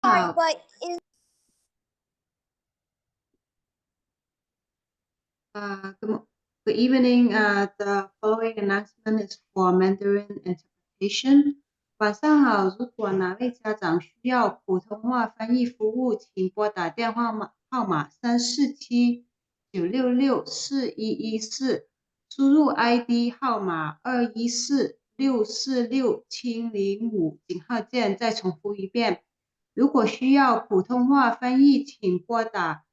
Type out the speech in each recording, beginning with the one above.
Sorry, but is Good evening. The following announcement is for Mandarin interpretation. 晚上好，如果哪位家长需要普通话翻译服务，请拨打电话号码347-966-4114，输入 ID 号码214-646-705，井号键，再重复一遍。如果需要普通话翻译，请拨打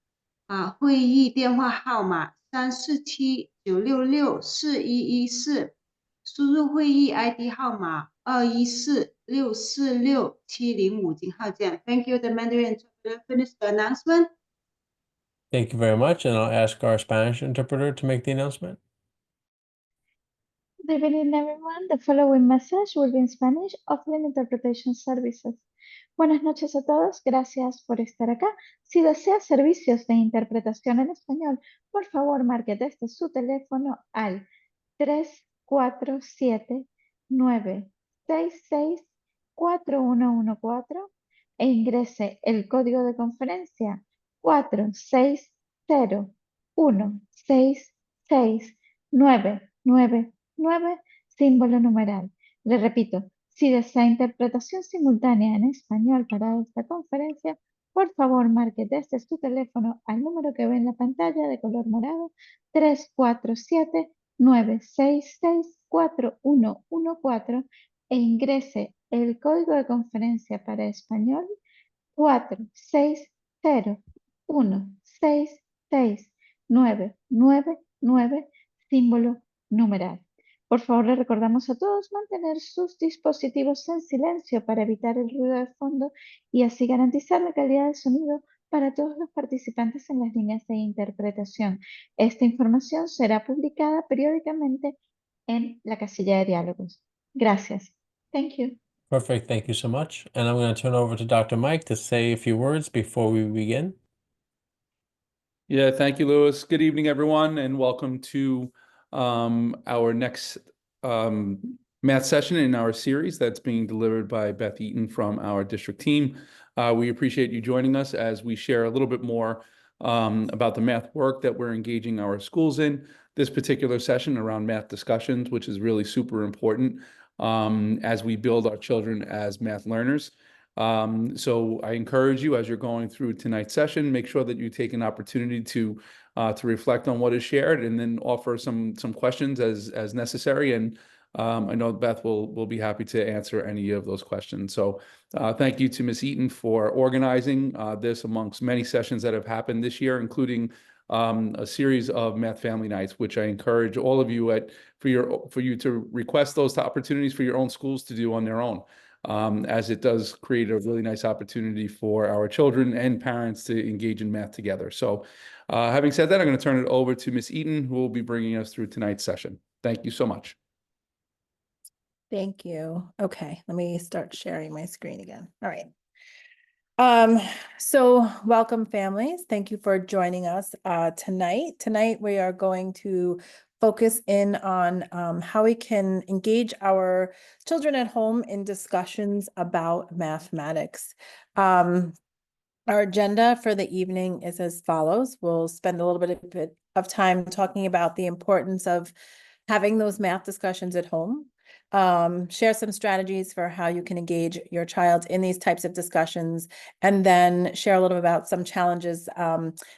会议电话号码347-966-4114，输入会议 ID 号码214-646-705，井号键。Thank you. The Mandarin interpreter finished the announcement. Thank you very much, and I'll ask our Spanish interpreter to make the announcement. Good evening, everyone. The following message will be in Spanish, offering interpretation services. Buenas noches a todos. Gracias por estar acá. Si desea servicios de interpretación en español, por favor, marque desde su teléfono al 347-966-4114 e ingrese el código de conferencia 460-166-999, símbolo numeral. Le repito, si desea interpretación simultánea en español para esta conferencia, por favor marque desde su teléfono al número que ve en la pantalla de color morado 347-966-4114 e ingrese el código de conferencia para español 460-166-999, símbolo numeral. Por favor, le recordamos a todos mantener sus dispositivos en silencio para evitar el ruido de fondo y así garantizar la calidad de sonido para todos los participantes en las líneas de interpretación. Esta información será publicada periódicamente en la casilla de diálogos. Gracias. Thank you. Perfect. Thank you so much. And I'm going to turn over to Dr. Mike to say a few words before we begin. Yeah, thank you, Louis. Good evening, everyone, and welcome to our next math session in our series that's being delivered by Beth Eaton from our district team. We appreciate you joining us as we share a little bit more about the math work that we're engaging our schools in. This particular session around math discussions, which is really super important as we build our children as math learners. So I encourage you, as you're going through tonight's session, make sure that you take an opportunity to reflect on what is shared and then offer some questions as necessary. And I know Beth will be happy to answer any of those questions. So thank you to Ms. Eaton for organizing this amongst many sessions that have happened this year, including a series of Math Family Nights, which I encourage all of you for you to request those opportunities for your own schools to do on their own. As it does create a really nice opportunity for our children and parents to engage in math together. So having said that, I'm going to turn it over to Ms. Eaton, who will be bringing us through tonight's session. Thank you so much. Thank you. Okay, let me start sharing my screen again. All right. So welcome, families. Thank you for joining us tonight. Tonight, we are going to focus in on how we can engage our children at home in discussions about mathematics. Our agenda for the evening is as follows. We'll spend a little bit of time talking about the importance of having those math discussions at home. Share some strategies for how you can engage your child in these types of discussions, and then share a little bit about some challenges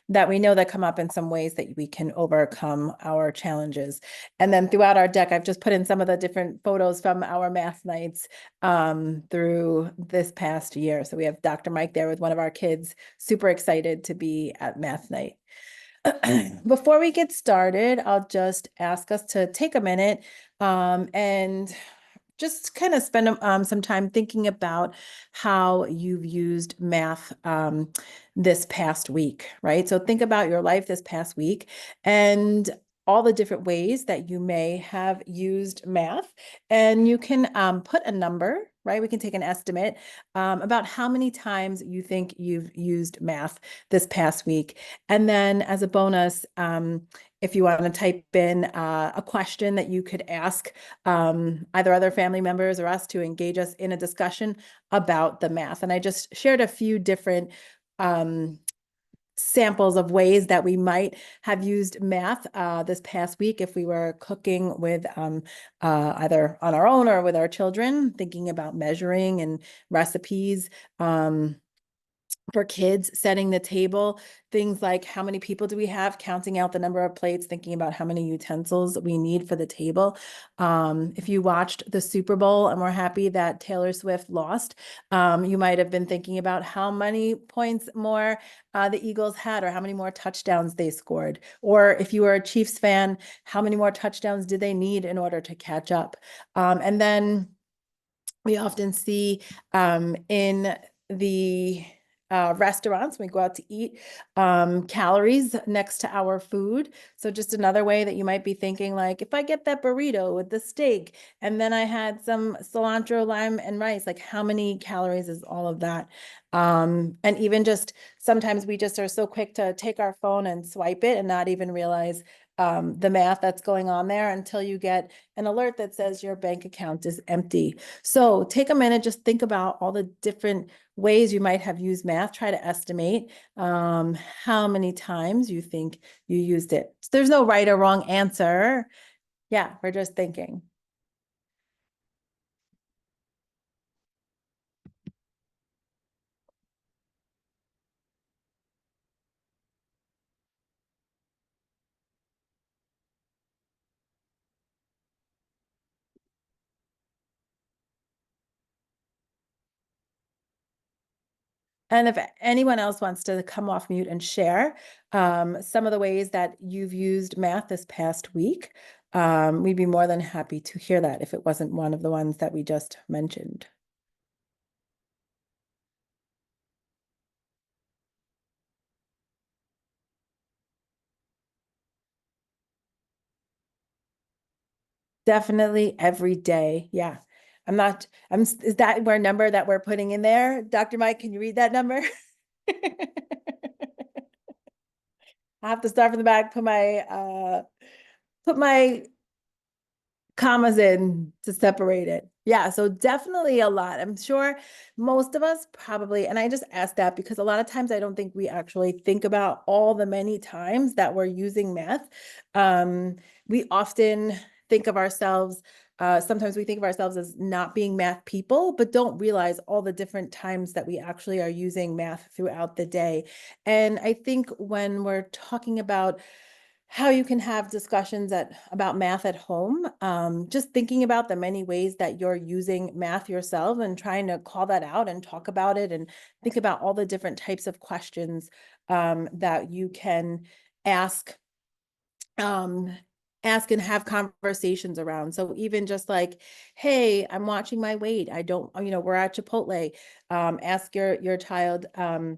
that we know that come up in some ways that we can overcome our challenges. And then throughout our deck, I've just put in some of the different photos from our math nights through this past year. So we have Dr. Mike there with one of our kids, super excited to be at math night. Before we get started, I'll just ask us to take a minute and just kind of spend some time thinking about how you've used math this past week, right? So think about your life this past week and all the different ways that you may have used math, and you can put a number, right? We can take an estimate about how many times you think you've used math this past week. And then as a bonus, if you want to type in a question that you could ask either other family members or us to engage us in a discussion about the math. And I just shared a few different samples of ways that we might have used math this past week if we were cooking with either on our own or with our children, thinking about measuring and recipes. For kids, setting the table, things like how many people do we have, counting out the number of plates, thinking about how many utensils we need for the table. If you watched the Super Bowl and we're happy that Taylor Swift lost, you might have been thinking about how many points more the Eagles had or how many more touchdowns they scored. Or if you were a Chiefs fan, how many more touchdowns did they need in order to catch up? And then we often see in the restaurants, when we go out to eat, calories next to our food. So just another way that you might be thinking, like, if I get that burrito with the steak and then I had some cilantro, lime, and rice, like how many calories is all of that? And even just sometimes we just are so quick to take our phone and swipe it and not even realize the math that's going on there until you get an alert that says your bank account is empty. So take a minute, just think about all the different ways you might have used math. Try to estimate how many times you think you used it. So there's no right or wrong answer. Yeah, we're just thinking. And if anyone else wants to come off mute and share some of the ways that you've used math this past week, we'd be more than happy to hear that if it wasn't one of the ones that we just mentioned. Definitely every day. Yeah. Is that our number that we're putting in there? Dr. Mike, can you read that number? I have to start from the back, put my commas in to separate it. Yeah, so definitely a lot. I'm sure most of us probably, and I just asked that because a lot of times I don't think we actually think about all the many times that we're using math. We often think of ourselves, sometimes we think of ourselves as not being math people, but don't realize all the different times that we actually are using math throughout the day. And I think when we're talking about how you can have discussions about math at home, just thinking about the many ways that you're using math yourself and trying to call that out and talk about it and think about all the different types of questions that you can ask and have conversations around. So even just like, hey, I'm watching my weight. I don't, we're at Chipotle. Ask your child, I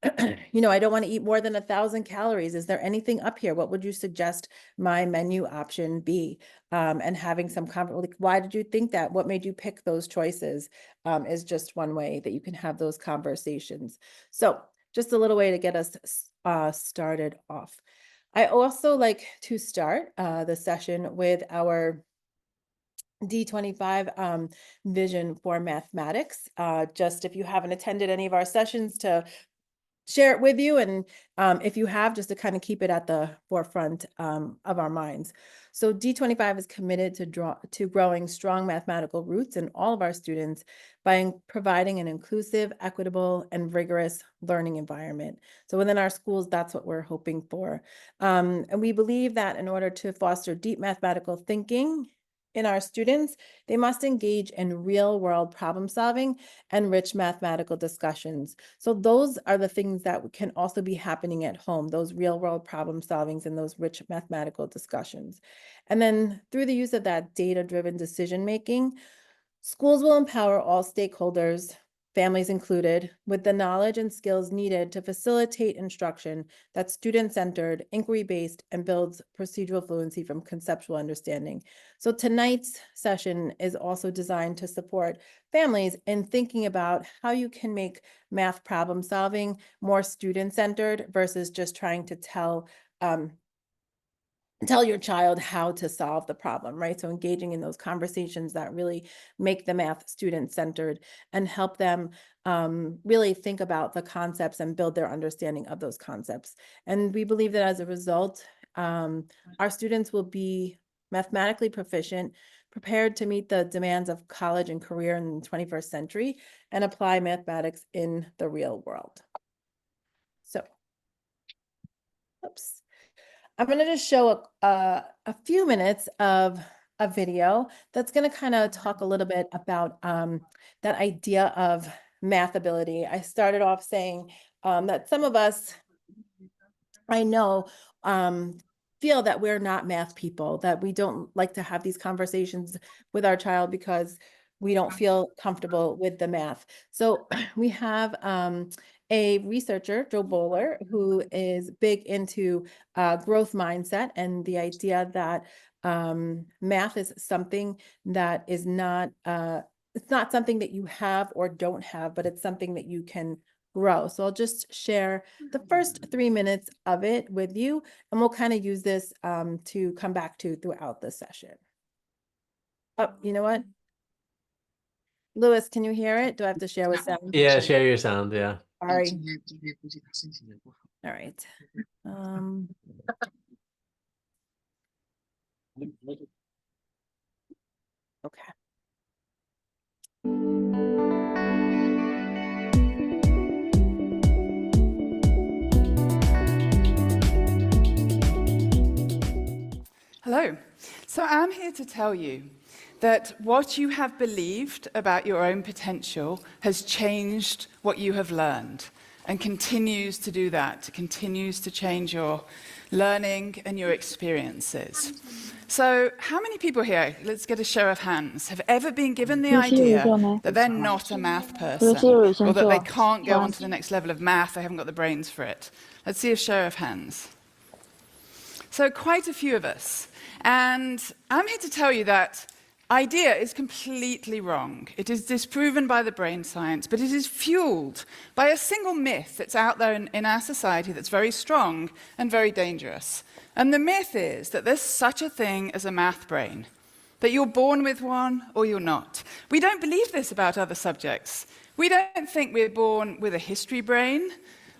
don't want to eat more than 1,000 calories. Is there anything up here? What would you suggest my menu option be? And having some like, why did you think that? What made you pick those choices? Is just one way that you can have those conversations. So just a little way to get us started off. I also like to start the session with our D25 vision for mathematics. Just if you haven't attended any of our sessions, to share it with you, and if you have, just to kind of keep it at the forefront of our minds. So D25 is committed to growing strong mathematical roots in all of our students by providing an inclusive, equitable, and rigorous learning environment. So within our schools, that's what we're hoping for. And we believe that in order to foster deep mathematical thinking in our students, they must engage in real-world problem solving and rich mathematical discussions. So those are the things that can also be happening at home, those real-world problem solvings and those rich mathematical discussions. And then through the use of that data-driven decision-making, schools will empower all stakeholders, families included, with the knowledge and skills needed to facilitate instruction that's student-centered, inquiry-based, and builds procedural fluency from conceptual understanding. So tonight's session is also designed to support families in thinking about how you can make math problem solving more student-centered versus just trying to tell tell your child how to solve the problem, right? So engaging in those conversations that really make the math student-centered and help them really think about the concepts and build their understanding of those concepts. And we believe that as a result, our students will be mathematically proficient, prepared to meet the demands of college and career in the 21st century, and apply mathematics in the real world. So, oops. I'm going to just show a few minutes of a video that's going to kind of talk a little bit about that idea of math ability. I started off saying that some of us, I know, feel that we're not math people, that we don't like to have these conversations with our child because we don't feel comfortable with the math. So we have a researcher, Joe Bowler, who is big into growth mindset and the idea that math is something that is not, it's not something that you have or don't have, but it's something that you can grow. So I'll just share the first 3 minutes of it with you, and we'll kind of use this to come back to throughout the session. Oh, you know what? Lewis, can you hear it? Do I have to share with sound? Yeah, share your sound, yeah. Sorry. All right. Okay. Hello. So I'm here to tell you that what you have believed about your own potential has changed what you have learned and continues to do that, continues to change your learning and your experiences. So how many people here, let's get a show of hands, have ever been given the idea that they're not a math person or that they can't go on to the next level of math, they haven't got the brains for it? Let's see a show of hands. So quite a few of us. And I'm here to tell you that idea is completely wrong. It is disproven by the brain science, but it is fueled by a single myth that's out there in our society that's very strong and very dangerous. And the myth is that there's such a thing as a math brain, that you're born with one or you're not. We don't believe this about other subjects. We don't think we're born with a history brain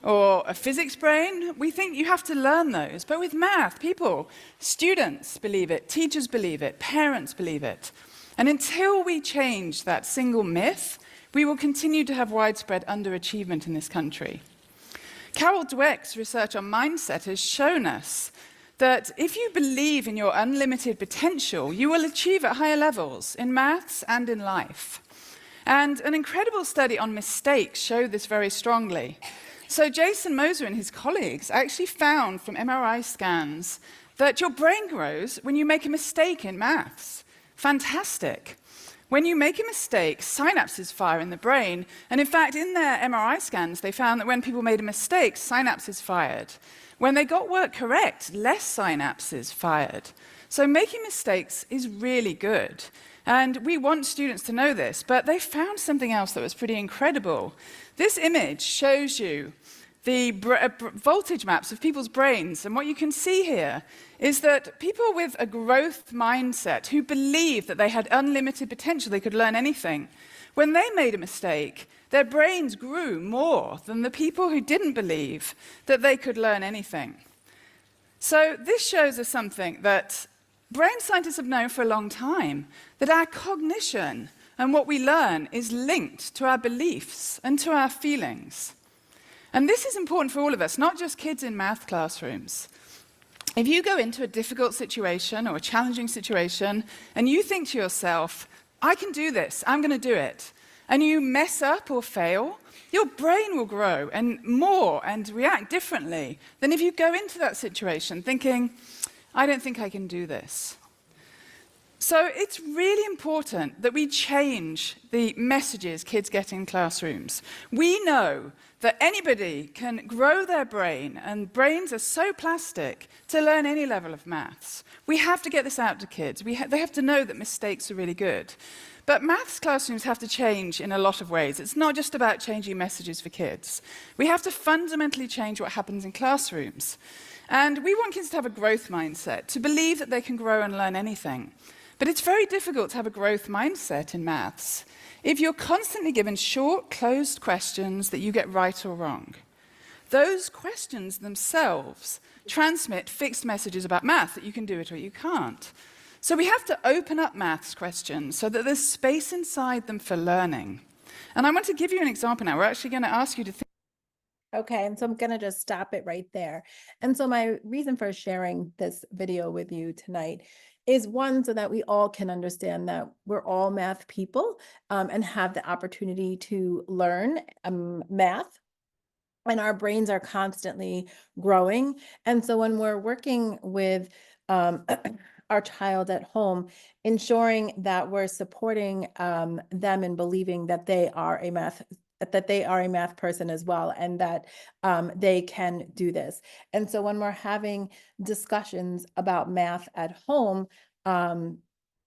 or a physics brain. We think you have to learn those. But with math, students believe it, teachers believe it, parents believe it. And until we change that single myth, we will continue to have widespread underachievement in this country. Carol Dweck's research on mindset has shown us that if you believe in your unlimited potential, you will achieve at higher levels in maths and in life. And an incredible study on mistakes showed this very strongly. So Jason Moser and his colleagues actually found from MRI scans that your brain grows when you make a mistake in maths. Fantastic. When you make a mistake, synapses fire in the brain. And in fact, in their MRI scans, they found that when people made a mistake, synapses fired. When they got work correct, less synapses fired. So making mistakes is really good. And we want students to know this, but they found something else that was pretty incredible. This image shows you the voltage maps of people's brains, and what you can see here is that people with a growth mindset who believed that they had unlimited potential, they could learn anything, when they made a mistake, their brains grew more than the people who didn't believe that they could learn anything. So this shows us something that brain scientists have known for a long time, that our cognition and what we learn is linked to our beliefs and to our feelings. And this is important for all of us, not just kids in math classrooms. If you go into a difficult situation or a challenging situation and you think to yourself, I can do this, I'm going to do it, and you mess up or fail, your brain will grow and more and react differently than if you go into that situation thinking, I don't think I can do this. So it's really important that we change the messages kids get in classrooms. We know that anybody can grow their brain, and brains are so plastic, to learn any level of maths. We have to get this out to kids. They have to know that mistakes are really good. But maths classrooms have to change in a lot of ways. It's not just about changing messages for kids. We have to fundamentally change what happens in classrooms. And we want kids to have a growth mindset, to believe that they can grow and learn anything. But it's very difficult to have a growth mindset in maths if you're constantly given short, closed questions that you get right or wrong. Those questions themselves transmit fixed messages about math, that you can do it or you can't. So we have to open up maths questions so that there's space inside them for learning. And I want to give you an example now. We're actually going to ask you to think. Okay, and so I'm going to just stop it right there. And so my reason for sharing this video with you tonight is one, so that we all can understand that we're all math people and have the opportunity to learn math. And our brains are constantly growing. And so when we're working with our child at home, ensuring that we're supporting them in believing that they are a math person as well, and that they can do this. And so when we're having discussions about math at home,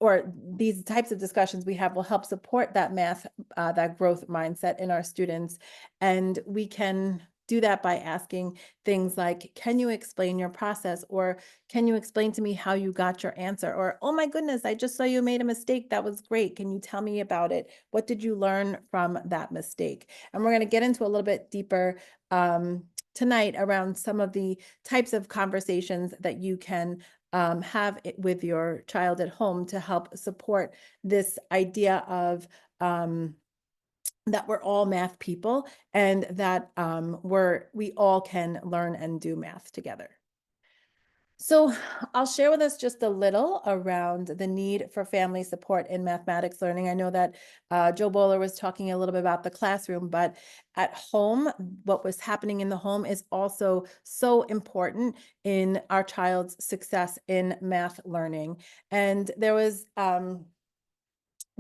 or these types of discussions we have will help support that that growth mindset in our students. And we can do that by asking things like, can you explain your process? Or can you explain to me how you got your answer? Or, oh my goodness, I just saw you made a mistake. That was great. Can you tell me about it? What did you learn from that mistake? And we're going to get into a little bit deeper tonight around some of the types of conversations that you can have it with your child at home to help support this idea of that we're all math people, and that we all can learn and do math together. So I'll share with us just a little around the need for family support in mathematics learning. I know that Joe Bowler was talking a little bit about the classroom, but at home, what was happening in the home is also so important in our child's success in math learning. And there was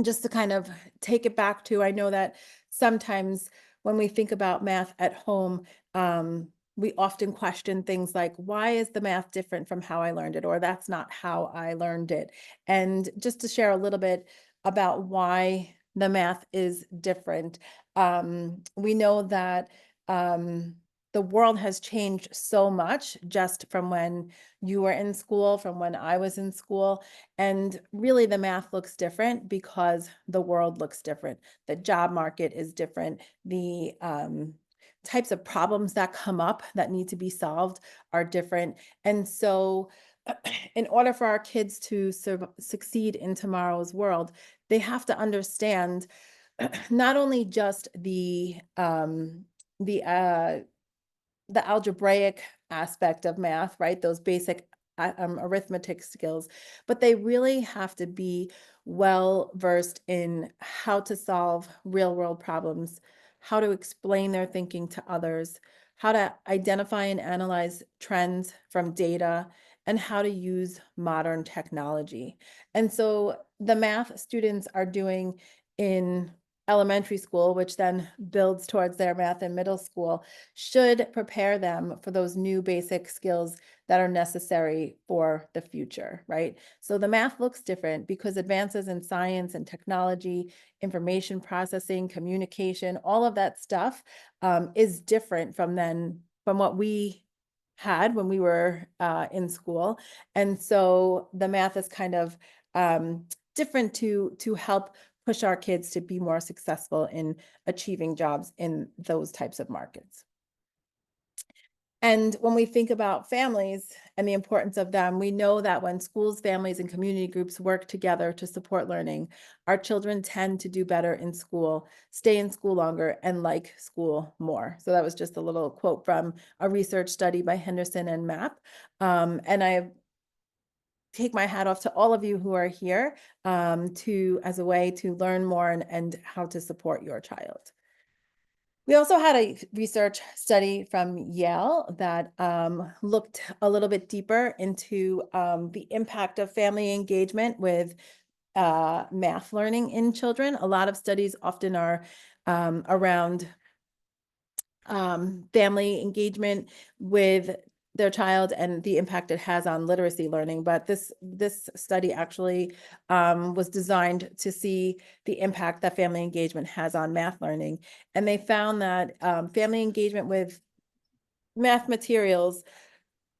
just to kind of take it back to, I know that sometimes when we think about math at home, we often question things like, why is the math different from how I learned it? Or that's not how I learned it. And just to share a little bit about why the math is different. We know that the world has changed so much just from when you were in school, from when I was in school. And really the math looks different because the world looks different. The job market is different. The types of problems that come up that need to be solved are different. And so in order for our kids to succeed in tomorrow's world, they have to understand not only just the algebraic aspect of math, right? Those basic arithmetic skills, but they really have to be well versed in how to solve real world problems, how to explain their thinking to others, how to identify and analyze trends from data, and how to use modern technology. And so the math students are doing in elementary school, which then builds towards their math in middle school, should prepare them for those new basic skills that are necessary for the future, right? So the math looks different because advances in science and technology, information processing, communication, all of that stuff is different from what we had when we were in school. And so the math is kind of different to help push our kids to be more successful in achieving jobs in those types of markets. And when we think about families and the importance of them, we know that when schools, families, and community groups work together to support learning, our children tend to do better in school, stay in school longer, and like school more. So that was just a little quote from a research study by Henderson and Mapp. And I take my hat off to all of you who are here as a way to learn more and how to support your child. We also had a research study from Yale that looked a little bit deeper into the impact of family engagement with math learning in children. A lot of studies often are around family engagement with their child and the impact it has on literacy learning. But this study actually was designed to see the impact that family engagement has on math learning. And they found that family engagement with math materials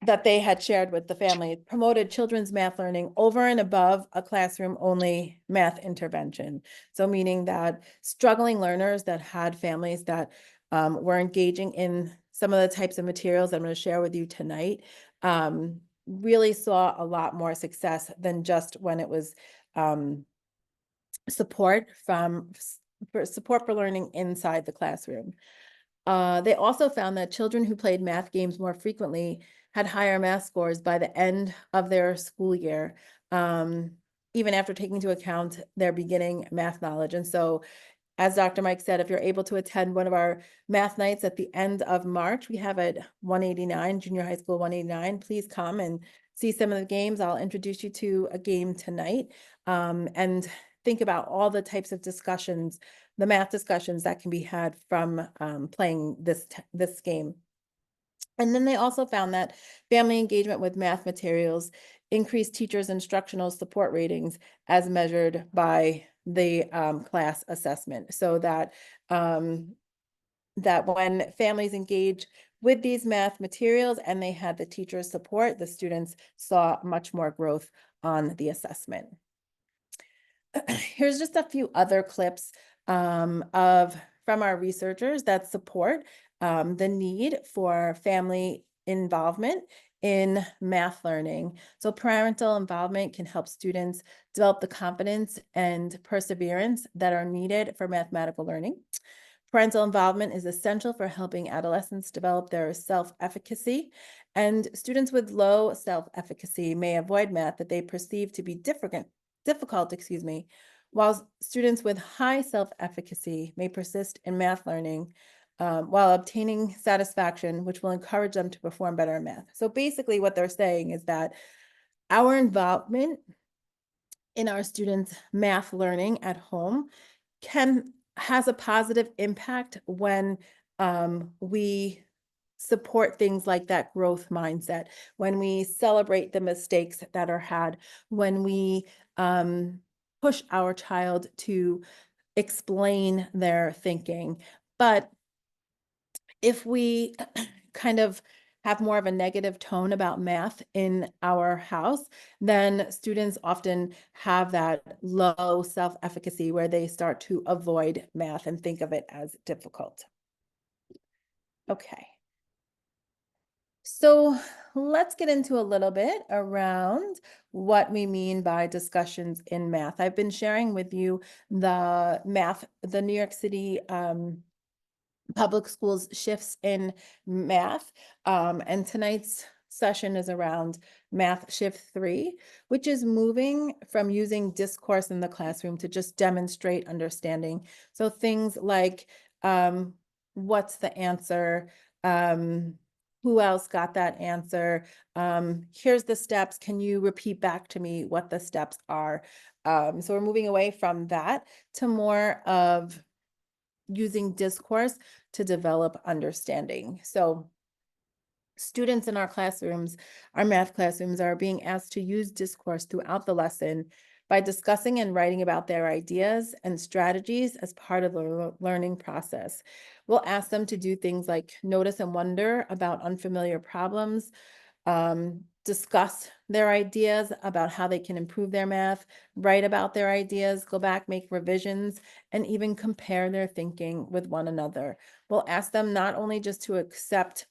that they had shared with the family promoted children's math learning over and above a classroom only math intervention. So meaning that struggling learners that had families that were engaging in some of the types of materials I'm going to share with you tonight really saw a lot more success than just when it was support for learning inside the classroom. They also found that children who played math games more frequently had higher math scores by the end of their school year, even after taking into account their beginning math knowledge. And so, as Dr. Mike said, if you're able to attend one of our math nights at the end of March, we have at 189, Junior High School 189, please come and see some of the games. I'll introduce you to a game tonight, and think about all the types of discussions, the math discussions that can be had from playing this game. And then they also found that family engagement with math materials increased teachers' instructional support ratings as measured by the class assessment. So that that when families engage with these math materials and they had the teacher's support, the students saw much more growth on the assessment. Here's just a few other clips from our researchers that support the need for family involvement in math learning. So parental involvement can help students develop the confidence and perseverance that are needed for mathematical learning. Parental involvement is essential for helping adolescents develop their self-efficacy, and students with low self-efficacy may avoid math that they perceive to be difficult, while students with high self-efficacy may persist in math learning while obtaining satisfaction, which will encourage them to perform better in math. So basically what they're saying is that our involvement in our students' math learning at home has a positive impact when we support things like that growth mindset, when we celebrate the mistakes that are had, when we push our child to explain their thinking. But if we kind of have more of a negative tone about math in our house, then students often have that low self-efficacy where they start to avoid math and think of it as difficult. Okay. So let's get into a little bit around what we mean by discussions in math. I've been sharing with you the New York City public schools shifts in math. And tonight's session is around math shift 3, which is moving from using discourse in the classroom to just demonstrate understanding. So things like, what's the answer? Who else got that answer? Here's the steps. Can you repeat back to me what the steps are? So we're moving away from that to more of using discourse to develop understanding. So students in our classrooms, our math classrooms, are being asked to use discourse throughout the lesson by discussing and writing about their ideas and strategies as part of the learning process. We'll ask them to do things like notice and wonder about unfamiliar problems, discuss their ideas about how they can improve their math, write about their ideas, go back, make revisions, and even compare their thinking with one another. We'll ask them not only just to accept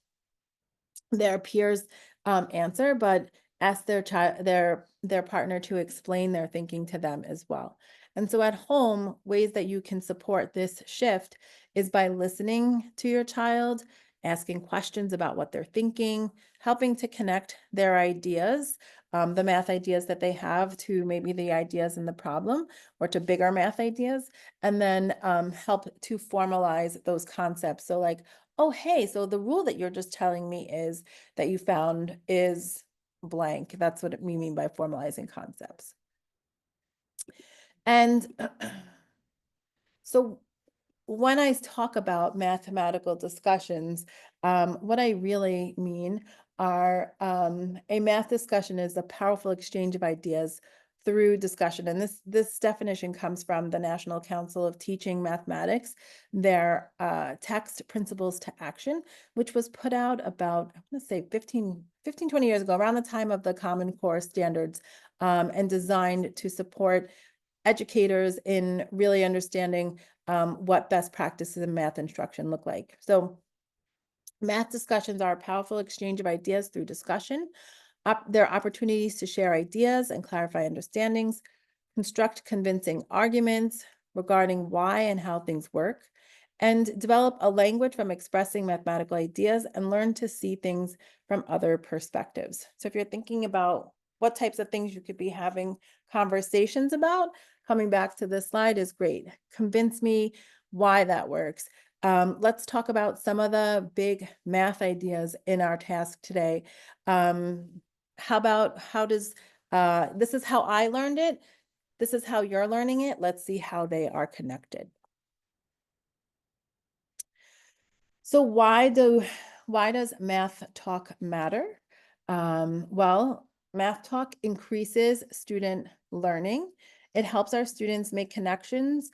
their peers' answer, but ask their partner to explain their thinking to them as well. And so at home, ways that you can support this shift is by listening to your child, asking questions about what they're thinking, helping to connect their ideas, the math ideas that they have, to maybe the ideas in the problem or to bigger math ideas, and then help to formalize those concepts. So like, oh, hey, so the rule that you're just telling me is that you found is blank. That's what we mean by formalizing concepts. And so when I talk about mathematical discussions, what I really mean are a math discussion is a powerful exchange of ideas through discussion. And this definition comes from the National Council of Teaching Mathematics, their text Principles to Action, which was put out about, I want to say 15, 20 years ago, around the time of the Common Core standards, and designed to support educators in really understanding what best practices in math instruction look like. So math discussions are a powerful exchange of ideas through discussion. There are opportunities to share ideas and clarify understandings, construct convincing arguments regarding why and how things work, and develop a language from expressing mathematical ideas and learn to see things from other perspectives. So if you're thinking about what types of things you could be having conversations about, coming back to this slide is great. Convince me why that works. Let's talk about some of the big math ideas in our task today. How does, this is how I learned it. This is how you're learning it. Let's see how they are connected. So why does math talk matter? Well, math talk increases student learning. It helps our students make connections,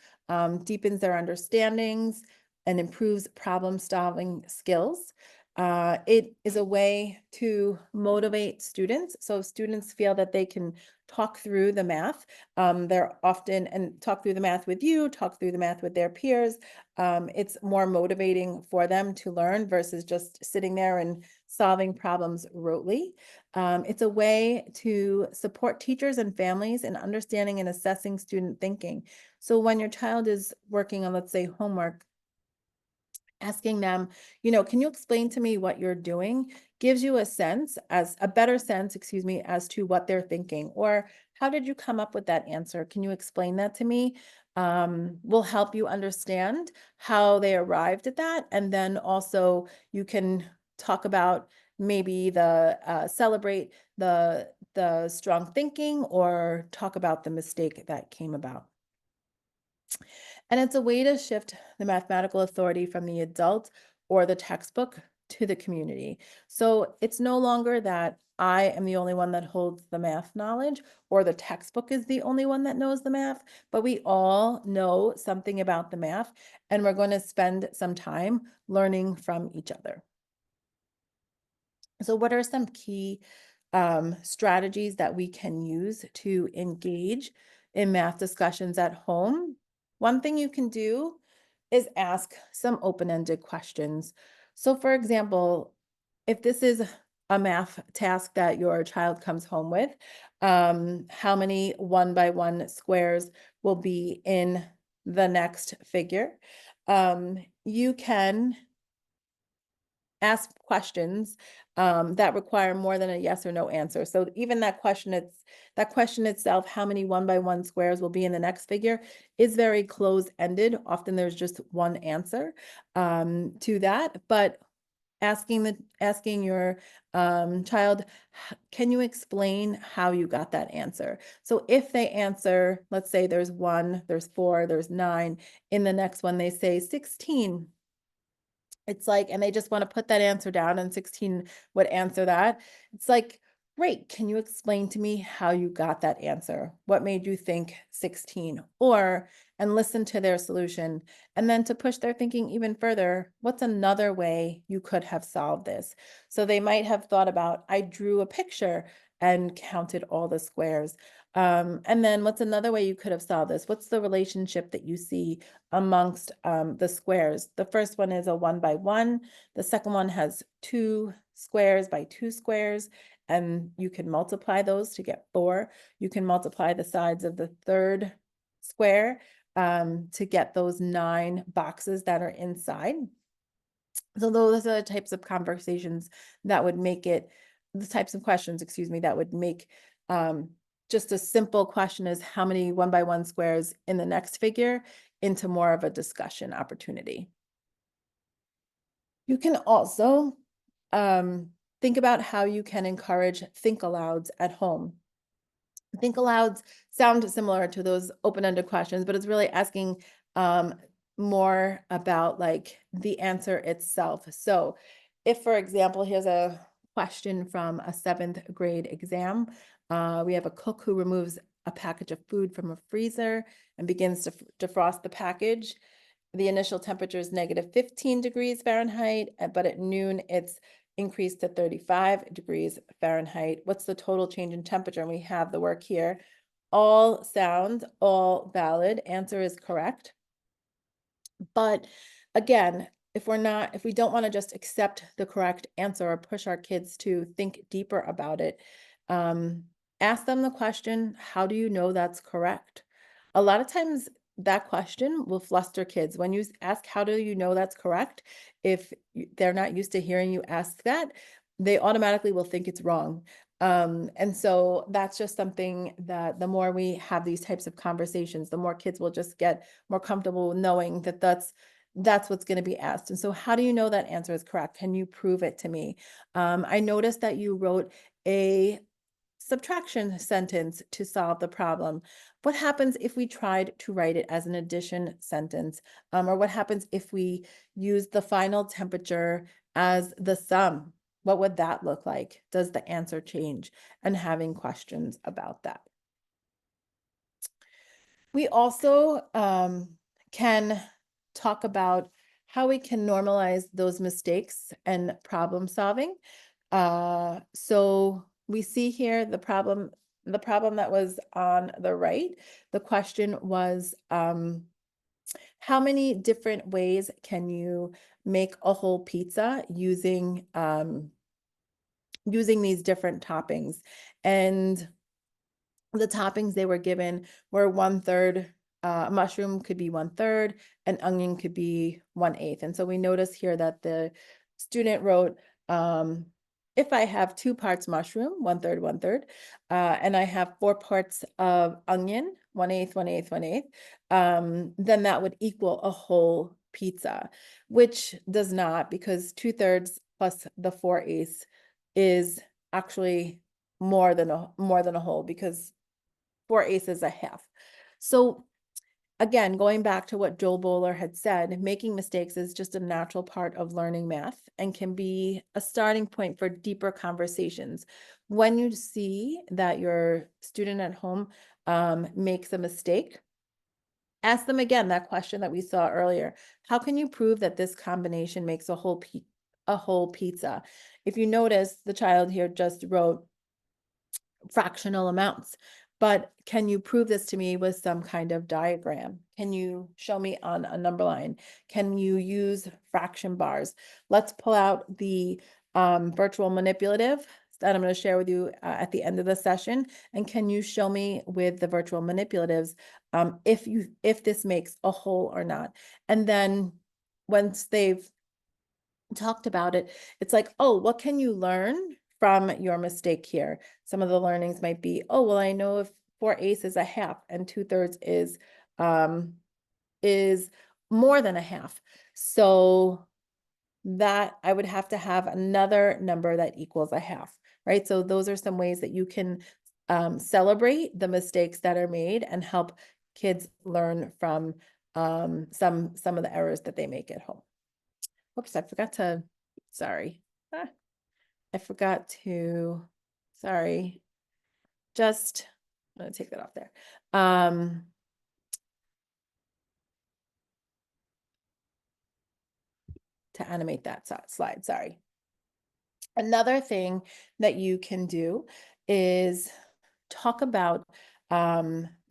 deepens their understandings, and improves problem-solving skills. It is a way to motivate students. So students feel that they can talk through the math. They're often, and talk through the math with you, talk through the math with their peers. It's more motivating for them to learn versus just sitting there and solving problems rotely. It's a way to support teachers and families in understanding and assessing student thinking. So when your child is working on, let's say, homework, asking them, can you explain to me what you're doing, gives you a better sense, as to what they're thinking, or how did you come up with that answer? Can you explain that to me? Will help you understand how they arrived at that. And then also you can talk about maybe celebrate the strong thinking, or talk about the mistake that came about. And it's a way to shift the mathematical authority from the adult or the textbook to the community. So it's no longer that I am the only one that holds the math knowledge, or the textbook is the only one that knows the math, but we all know something about the math, and we're going to spend some time learning from each other. So what are some key strategies that we can use to engage in math discussions at home? One thing you can do is ask some open-ended questions. So for example, if this is a math task that your child comes home with, how many 1x1 squares will be in the next figure? You can ask questions that require more than a yes or no answer. So even that question itself, how many 1x1 squares will be in the next figure, is very closed-ended. Often there's just one answer to that, but asking your child, can you explain how you got that answer? So if they answer, let's say there's 1, there's 4, there's 9, in the next one they say 16. It's like, and they just want to put that answer down, and 16 would answer that. It's like, great, can you explain to me how you got that answer? What made you think 16? And listen to their solution. And then to push their thinking even further, what's another way you could have solved this? So they might have thought about, I drew a picture and counted all the squares. And then what's another way you could have solved this? What's the relationship that you see amongst the squares? The first one is a 1x1. The second one has 2 squares by 2 squares, and you can multiply those to get 4. You can multiply the sides of the third square to get those 9 boxes that are inside. So those are the types of conversations that would make it, the types of questions, that would make just a simple question is how many 1x1 squares in the next figure into more of a discussion opportunity. You can also think about how you can encourage think alouds at home. Think alouds sound similar to those open-ended questions, but it's really asking more about like the answer itself. So if, for example, here's a question from a 7th grade exam. We have a cook who removes a package of food from a freezer and begins to defrost the package. The initial temperature is -15 degrees Fahrenheit, but at noon it's increased to 35 degrees Fahrenheit. What's the total change in temperature? And we have the work here. All sound, all valid. Answer is correct. But again, if we don't want to just accept the correct answer or push our kids to think deeper about it, ask them the question, how do you know that's correct? A lot of times that question will fluster kids. When you ask, how do you know that's correct? If they're not used to hearing you ask that, they automatically will think it's wrong. And so that's just something that the more we have these types of conversations, the more kids will just get more comfortable knowing that that's what's going to be asked. And so how do you know that answer is correct? Can you prove it to me? I noticed that you wrote a subtraction sentence to solve the problem. What happens if we tried to write it as an addition sentence? Or what happens if we use the final temperature as the sum? What would that look like? Does the answer change? And having questions about that. We also can talk about how we can normalize those mistakes and problem solving. So we see here the problem that was on the right. The question was, how many different ways can you make a whole pizza using these different toppings? And the toppings they were given were 1/3, mushroom could be 1/3, and onion could be 1/8. And so we notice here that the student wrote, if I have 2 parts mushroom, 1/3, 1/3, and I have 4 parts of onion, 1/8, 1/8, 1/8, then that would equal a whole pizza, which does not, because 2/3 plus the 4/8 is actually more than a whole, because 4/8 is a half. So again, going back to what Joel Bowler had said, making mistakes is just a natural part of learning math and can be a starting point for deeper conversations. When you see that your student at home makes a mistake, ask them again that question that we saw earlier. How can you prove that this combination makes a whole pizza? If you notice, the child here just wrote fractional amounts. But can you prove this to me with some kind of diagram? Can you show me on a number line? Can you use fraction bars? Let's pull out the virtual manipulative that I'm going to share with you at the end of the session. And can you show me with the virtual manipulatives if this makes a whole or not? And then once they've talked about it, it's like, oh, what can you learn from your mistake here? Some of the learnings might be, oh, well, I know if 4/8 is a half and 2/3 is more than a half. So that I would have to have another number that equals a half, right? So those are some ways that you can celebrate the mistakes that are made and help kids learn from some of the errors that they make at home. Oops, I forgot to, sorry. I forgot to, sorry. Just, I'm going to take that off there. To animate that slide, sorry. Another thing that you can do is talk about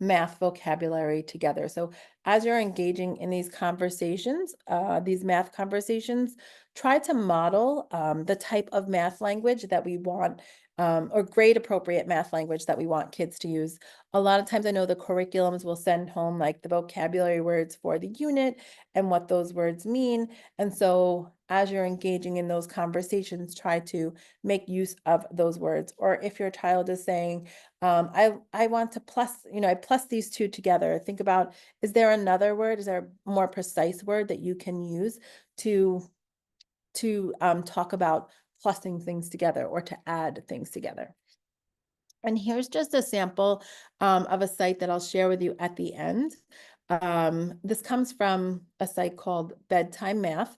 math vocabulary together. So as you're engaging in these conversations, these math conversations, try to model the type of math language that we want, or grade appropriate math language that we want kids to use. A lot of times I know the curriculums will send home like the vocabulary words for the unit and what those words mean. And so as you're engaging in those conversations, try to make use of those words. Or if your child is saying, I want to plus, I plus these two together. Think about, is there another word? Is there a more precise word that you can use to talk about plussing things together or to add things together? And here's just a sample of a site that I'll share with you at the end. This comes from a site called Bedtime Math.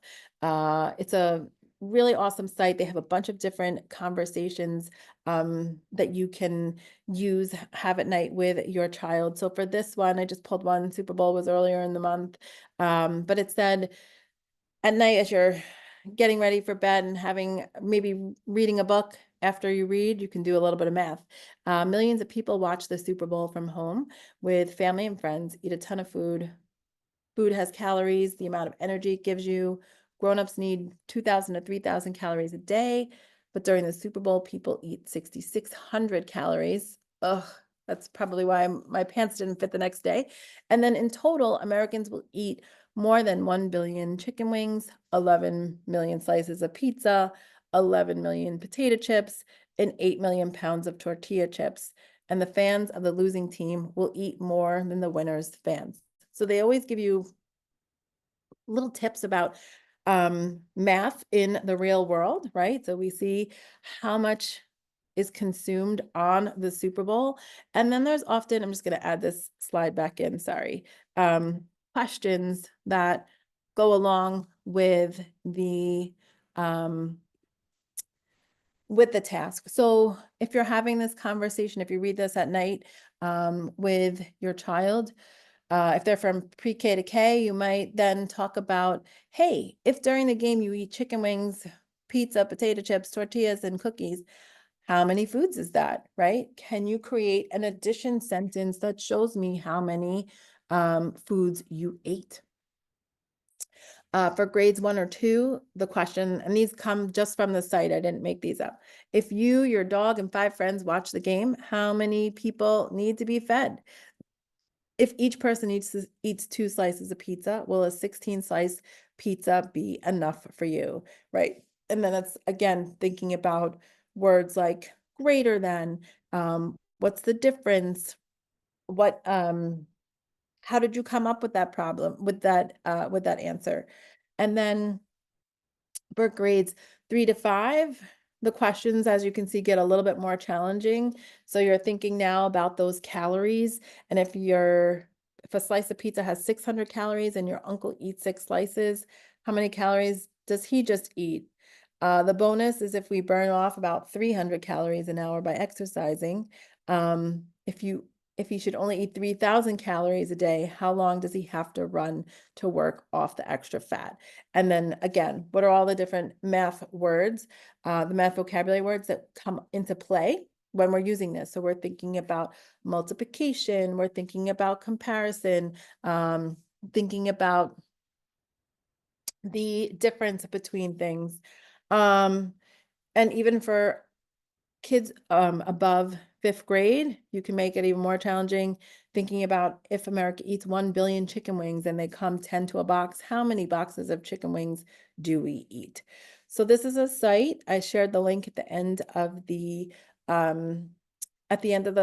It's a really awesome site. They have a bunch of different conversations that you can have at night with your child. So for this one, I just pulled one. Super Bowl was earlier in the month, but it said at night as you're getting ready for bed and having maybe reading a book. After you read, you can do a little bit of math. Millions of people watch the Super Bowl from home with family and friends, eat a ton of food. Food has calories, the amount of energy it gives you. Grown-ups need 2,000 to 3,000 calories a day, but during the Super Bowl, people eat 6,600 calories. Ugh, that's probably why my pants didn't fit the next day. And then in total, Americans will eat more than 1 billion chicken wings, 11 million slices of pizza, 11 million potato chips, and 8 million pounds of tortilla chips. And the fans of the losing team will eat more than the winner's fans. So they always give you little tips about math in the real world, right? So we see how much is consumed on the Super Bowl. And then there's often, I'm just going to add this slide back in, sorry, questions that go along with the task. So if you're having this conversation, if you read this at night with your child, if they're from pre-K to K, you might then talk about, hey, if during the game you eat chicken wings, pizza, potato chips, tortillas, and cookies, how many foods is that, right? Can you create an addition sentence that shows me how many foods you ate? For grades 1 or 2, the question, and these come just from the site, I didn't make these up. If you, your dog, and 5 friends watch the game, how many people need to be fed? If each person eats 2 slices of pizza, will a 16-slice pizza be enough for you, right? And then it's, again, thinking about words like greater than, what's the difference? What, how did you come up with that problem, with that answer? And then for grades 3 to 5, the questions, as you can see, get a little bit more challenging. So you're thinking now about those calories. And if a slice of pizza has 600 calories and your uncle eats 6 slices, how many calories does he just eat? The bonus is if we burn off about 300 calories an hour by exercising. If he should only eat 3,000 calories a day, how long does he have to run to work off the extra fat? And then again, what are all the different math words, the math vocabulary words that come into play when we're using this? So we're thinking about multiplication, we're thinking about comparison, thinking about the difference between things. And even for kids above 5th grade, you can make it even more challenging, thinking about if America eats 1 billion chicken wings and they come 10 to a box, how many boxes of chicken wings do we eat? So this is a site. I shared the link at the end of the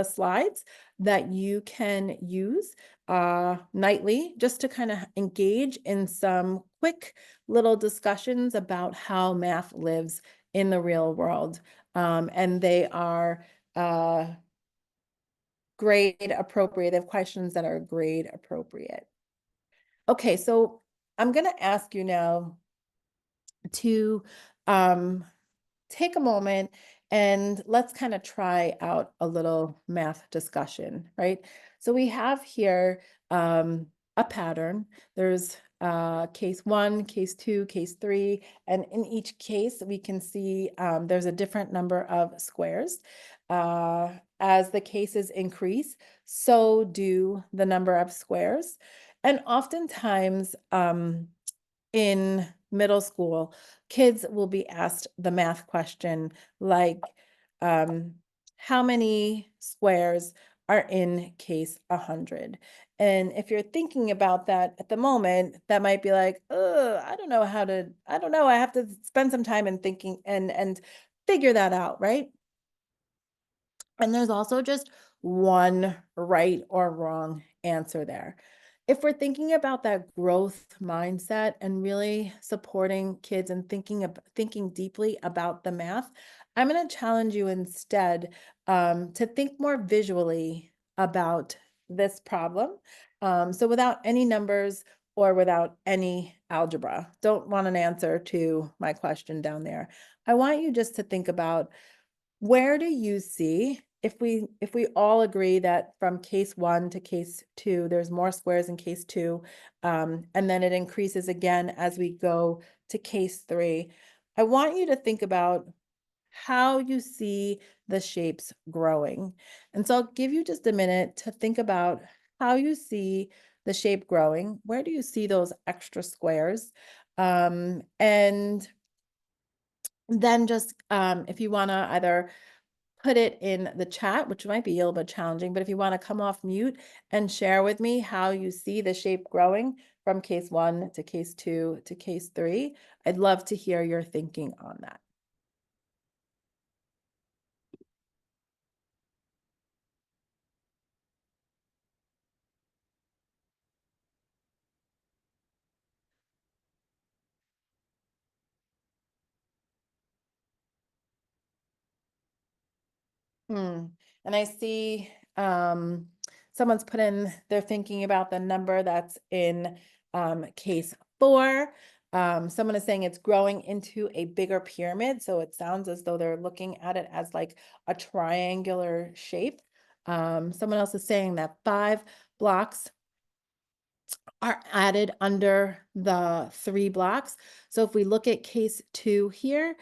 slides that you can use nightly just to kind of engage in some quick little discussions about how math lives in the real world. And they are grade appropriate. They have questions that are grade appropriate. Okay, so I'm going to ask you now to take a moment and let's kind of try out a little math discussion, right? So we have here a pattern. There's case 1, case 2, case 3, and in each case we can see there's a different number of squares. As the cases increase, so do the number of squares. And oftentimes in middle school, kids will be asked the math question like, how many squares are in case 100? And if you're thinking about that at the moment, that might be like, I don't know, I have to spend some time in thinking and figure that out, right? And there's also just one right or wrong answer there. If we're thinking about that growth mindset and really supporting kids and thinking deeply about the math, I'm going to challenge you instead to think more visually about this problem. So without any numbers or without any algebra. Don't want an answer to my question down there. I want you just to think about, where do you see, if we all agree that from case 1 to case 2, there's more squares in case 2, and then it increases again as we go to case 3. I want you to think about how you see the shapes growing. And so I'll give you just a minute to think about how you see the shape growing. Where do you see those extra squares? And then just if you want to either put it in the chat, which might be a little bit challenging, but if you want to come off mute and share with me how you see the shape growing from case 1 to case 2 to case 3, I'd love to hear your thinking on that. And I see someone's put in, they're thinking about the number that's in case 4. Someone is saying it's growing into a bigger pyramid. So it sounds as though they're looking at it as like a triangular shape. Someone else is saying that 5 blocks are added under the 3 blocks. So if we look at case 2 here,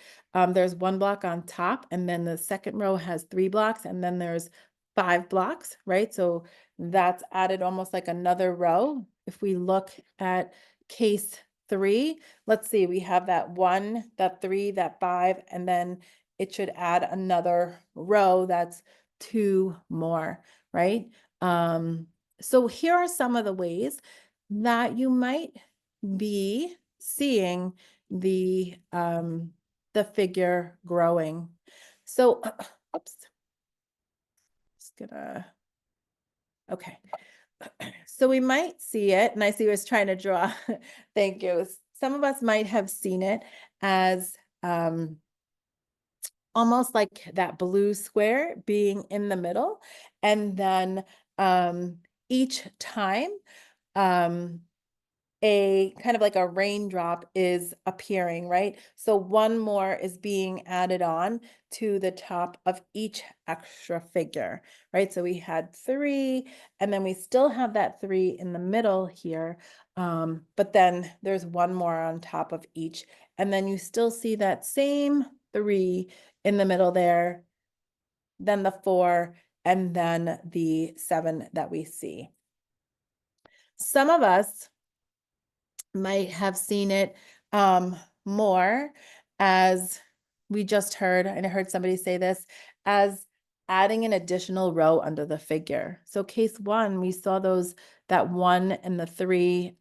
there's 1 block on top, and then the second row has 3 blocks, and then there's 5 blocks, right? So that's added almost like another row. If we look at case 3, let's see, we have that 1, that 3, that 5, and then it should add another row that's 2 more, right? So here are some of the ways that you might be seeing the figure growing. So, oops, just gonna, okay. So we might see it, and I see who's trying to draw. Thank you. Some of us might have seen it as almost like that blue square being in the middle, and then each time a kind of like a raindrop is appearing, right? So 1 more is being added on to the top of each extra figure, right? So we had 3, and then we still have that 3 in the middle here, but then there's 1 more on top of each, and then you still see that same 3 in the middle there, then the 4, and then the 7 that we see. Some of us might have seen it more as, we just heard, and I heard somebody say this, as adding an additional row under the figure. So case 1, we saw that 1 and the 3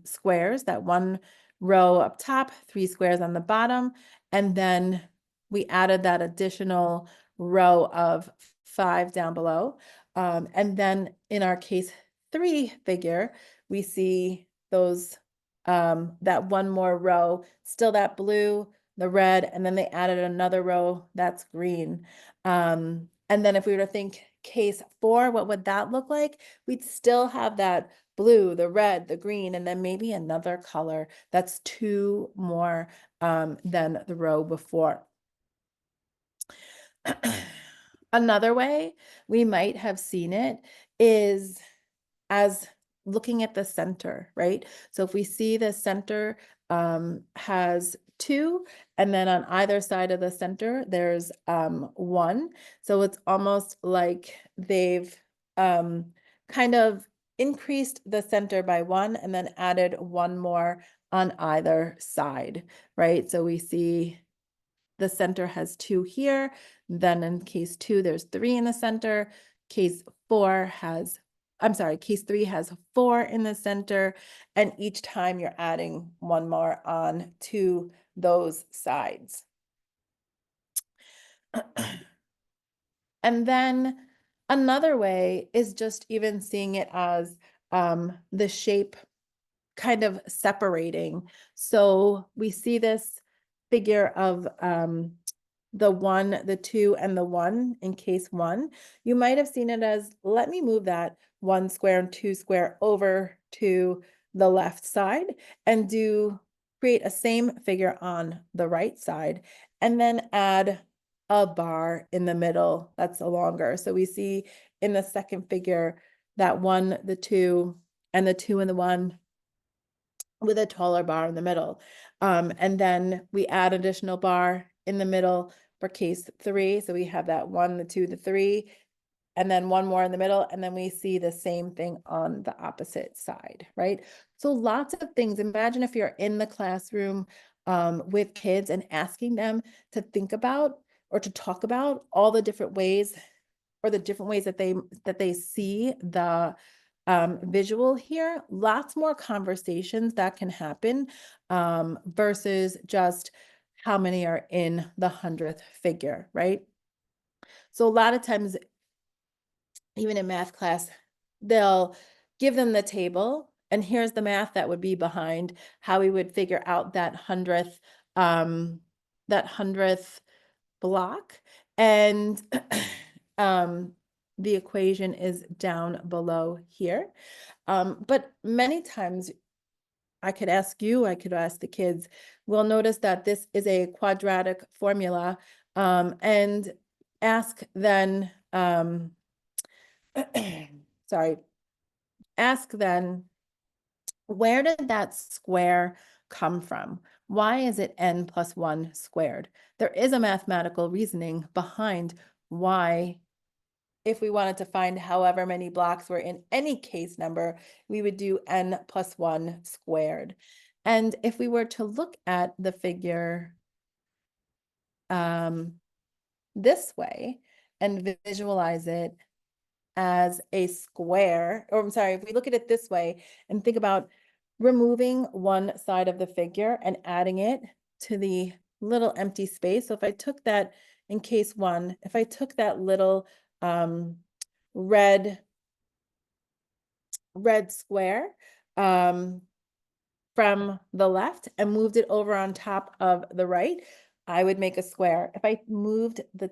squares, that 1 row up top, 3 squares on the bottom, and then we added that additional row of 5 down below. And then in our case 3 figure, we see those that 1 more row, still that blue, the red, and then they added another row that's green. And then if we were to think case 4, what would that look like? We'd still have that blue, the red, the green, and then maybe another color that's 2 more than the row before. Another way we might have seen it is as looking at the center, right? So if we see the center has 2, and then on either side of the center, there's 1. So it's almost like they've kind of increased the center by 1 and then added 1 more on either side, right? So we see the center has 2 here, then in case 2, there's 3 in the center. Case 3 has 4 in the center, and each time you're adding 1 more on to those sides. And then another way is just even seeing it as the shape kind of separating. So we see this figure of the 1, the 2, and the 1 in case 1. You might have seen it as, let me move that 1 square and 2 square over to the left side and create a same figure on the right side, and then add a bar in the middle that's longer. So we see in the second figure that 1, the 2, and the 2 and the 1 with a taller bar in the middle. And then we add additional bar in the middle for case 3. So we have that 1, the 2, the 3, and then one more in the middle, and then we see the same thing on the opposite side, right? So lots of things. Imagine if you're in the classroom with kids and asking them to think about or to talk about all the different ways, or the different ways that they see the visual here. Lots more conversations that can happen versus just how many are in the 100th figure, right? So a lot of times, even in math class, they'll give them the table, and here's the math that would be behind how we would figure out that 100th block, and the equation is down below here. But many times I could ask you, I could ask the kids, we'll notice that this is a quadratic formula, and ask then, sorry, ask then, where did that square come from? Why is it n plus 1 squared? There is a mathematical reasoning behind why, if we wanted to find however many blocks were in any case number, we would do n plus 1 squared. And if we were to look at the figure this way and visualize it as a square, or I'm sorry, if we look at it this way and think about removing one side of the figure and adding it to the little empty space. So if I took that in case 1, if I took that little red square from the left and moved it over on top of the right, I would make a square. If I moved the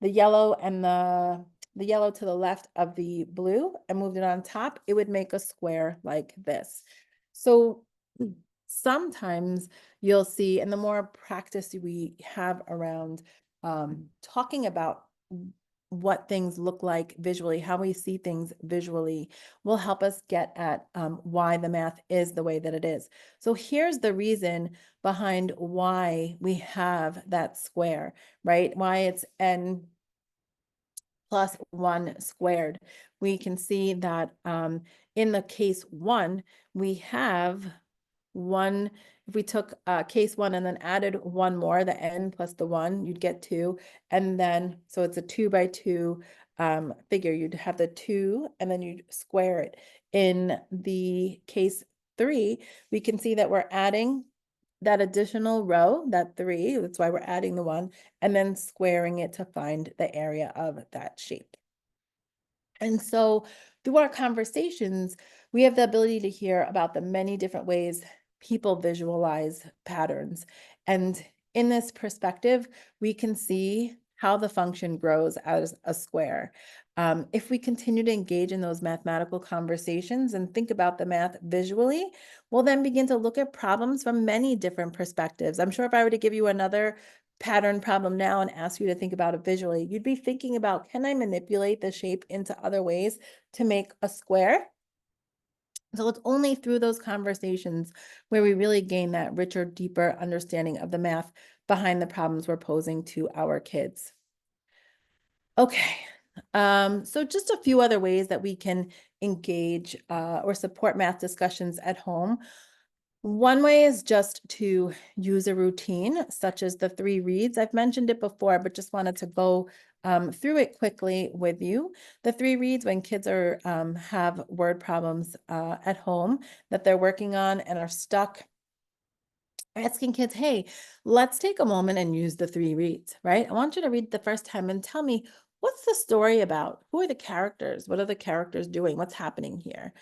yellow and the yellow to the left of the blue and moved it on top, it would make a square like this. So sometimes you'll see, and the more practice we have around talking about what things look like visually, how we see things visually, will help us get at why the math is the way that it is. So here's the reason behind why we have that square, right? Why it's n plus 1 squared. We can see that in the case 1, we have 1. If we took case 1 and then added 1 more, the n plus the 1, you'd get 2. And then, so it's a 2 by 2 figure. You'd have the 2 and then you'd square it. In the case 3, we can see that we're adding that additional row, that 3, that's why we're adding the 1, and then squaring it to find the area of that shape. And so through our conversations, we have the ability to hear about the many different ways people visualize patterns. And in this perspective, we can see how the function grows as a square. If we continue to engage in those mathematical conversations and think about the math visually, we'll then begin to look at problems from many different perspectives. I'm sure if I were to give you another pattern problem now and ask you to think about it visually, you'd be thinking about, can I manipulate the shape into other ways to make a square? So it's only through those conversations where we really gain that richer, deeper understanding of the math behind the problems we're posing to our kids. Okay, so just a few other ways that we can engage or support math discussions at home. One way is just to use a routine, such as the 3 reads. I've mentioned it before, but just wanted to go through it quickly with you. The 3 reads, when kids are have word problems at home that they're working on and are stuck, asking kids, hey, let's take a moment and use the 3 reads, right? I want you to read the first time and tell me, what's the story about? Who are the characters? What are the characters doing? What's happening here?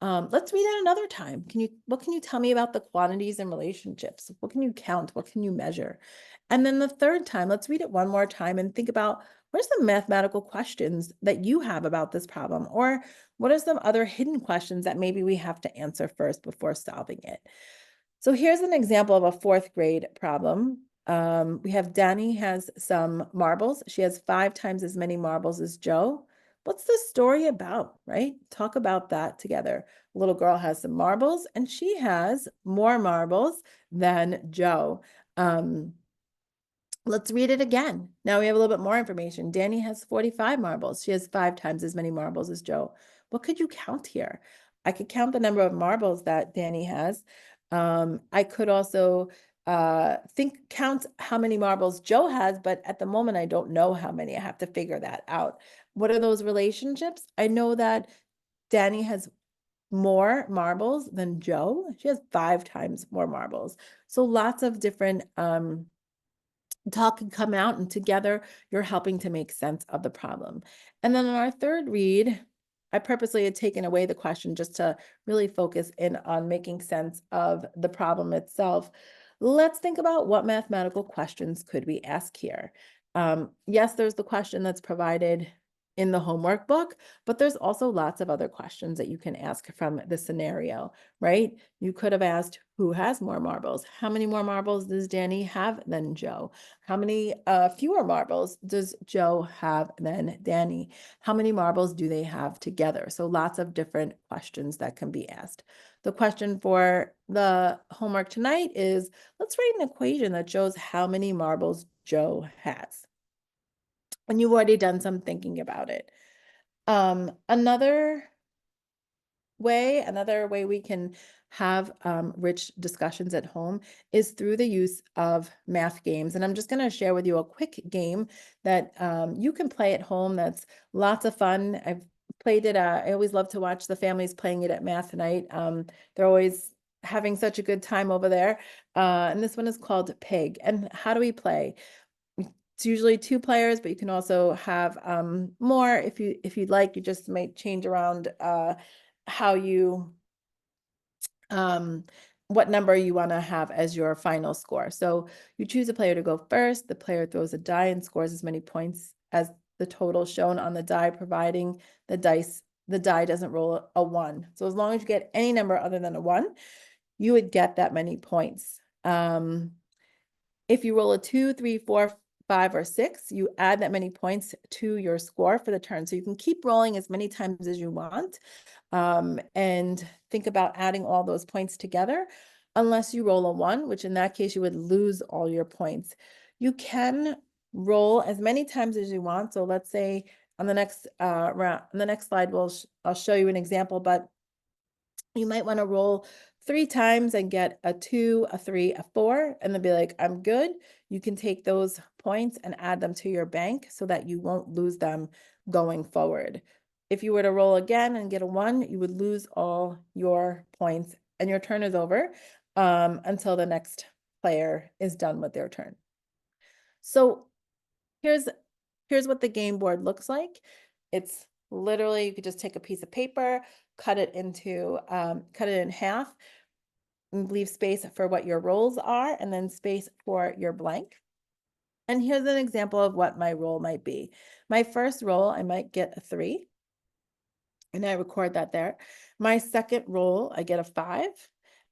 Let's read it another time. What can you tell me about the quantities and relationships? What can you count? What can you measure? And then the third time, let's read it one more time and think about what are some mathematical questions that you have about this problem, or what are some other hidden questions that maybe we have to answer first before solving it. So here's an example of a 4th grade problem. We have Danny has some marbles. She has 5 times as many marbles as Joe. What's the story about, right? Talk about that together. A little girl has some marbles and she has more marbles than Joe. Let's read it again. Now we have a little bit more information. Danny has 45 marbles. She has 5 times as many marbles as Joe. What could you count here? I could count the number of marbles that Danny has. I could also count how many marbles Joe has, but at the moment I don't know how many. I have to figure that out. What are those relationships? I know that Danny has more marbles than Joe. She has 5 times more marbles. So lots of different talk can come out, and together you're helping to make sense of the problem. And then in our third read, I purposely had taken away the question just to really focus in on making sense of the problem itself. Let's think about what mathematical questions could we ask here. Yes, there's the question that's provided in the homework book, but there's also lots of other questions that you can ask from the scenario, right? You could have asked, who has more marbles? How many more marbles does Danny have than Joe? How many fewer marbles does Joe have than Danny? How many marbles do they have together? So lots of different questions that can be asked. The question for the homework tonight is, let's write an equation that shows how many marbles Joe has. And you've already done some thinking about it. Another way we can have rich discussions at home is through the use of math games. And I'm just going to share with you a quick game that you can play at home that's lots of fun. I've played it. I always love to watch the families playing it at math night. They're always having such a good time over there. And this one is called Pig. And how do we play? It's usually 2 players, but you can also have more if you'd like. You just might change around how you what number you want to have as your final score. So you choose a player to go first. The player throws a die and scores as many points as the total shown on the die, providing the die doesn't roll a 1. So as long as you get any number other than a 1, you would get that many points. If you roll a 2, 3, 4, 5, or 6, you add that many points to your score for the turn. So you can keep rolling as many times as you want, and think about adding all those points together, unless you roll a 1, which in that case you would lose all your points. You can roll as many times as you want. So let's say on the next round, on the next slide, I'll show you an example, but you might want to roll 3 times and get a 2, a 3, a 4, and then be like, I'm good. You can take those points and add them to your bank so that you won't lose them going forward. If you were to roll again and get a 1, you would lose all your points and your turn is over until the next player is done with their turn. So here's what the game board looks like. It's literally, you could just take a piece of paper, cut it in half, and leave space for what your rolls are, and then space for your blank. And here's an example of what my roll might be. My first roll, I might get a 3, and I record that there. My second roll, I get a 5,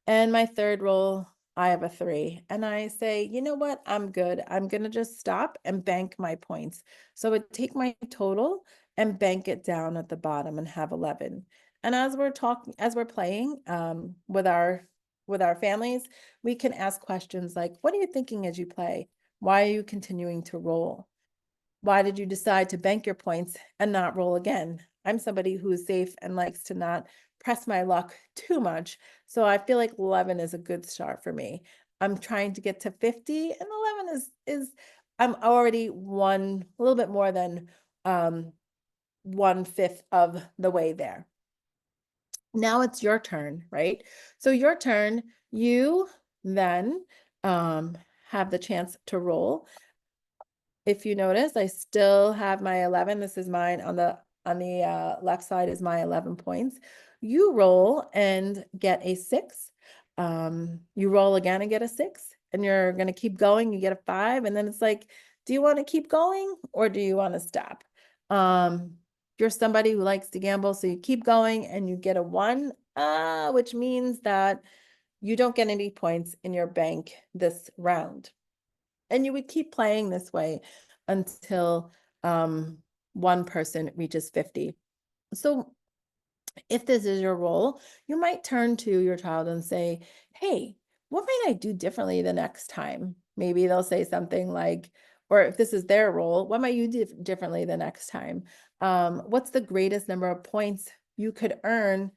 and my third roll, I have a 3, and I say, you know what, I'm good. I'm gonna just stop and bank my points. So I would take my total and bank it down at the bottom and have 11. And as we're playing with our families, we can ask questions like, what are you thinking as you play? Why are you continuing to roll? Why did you decide to bank your points and not roll again? I'm somebody who is safe and likes to not press my luck too much. So I feel like 11 is a good start for me. I'm trying to get to 50, and 11 is I'm already a little bit more than 1/5 of the way there. Now it's your turn, right? So your turn, you then have the chance to roll. If you notice, I still have my 11. This is mine on the left side is my 11 points. You roll and get a 6. You roll again and get a 6, and you're going to keep going, you get a 5, and then it's like, do you want to keep going or do you want to stop? You're somebody who likes to gamble, so you keep going and you get a 1, which means that you don't get any points in your bank this round. And you would keep playing this way until one person reaches 50. So if this is your role, you might turn to your child and say, hey, what might I do differently the next time? Maybe they'll say something like, or if this is their role, what might you do differently the next time? What's the greatest number of points you could earn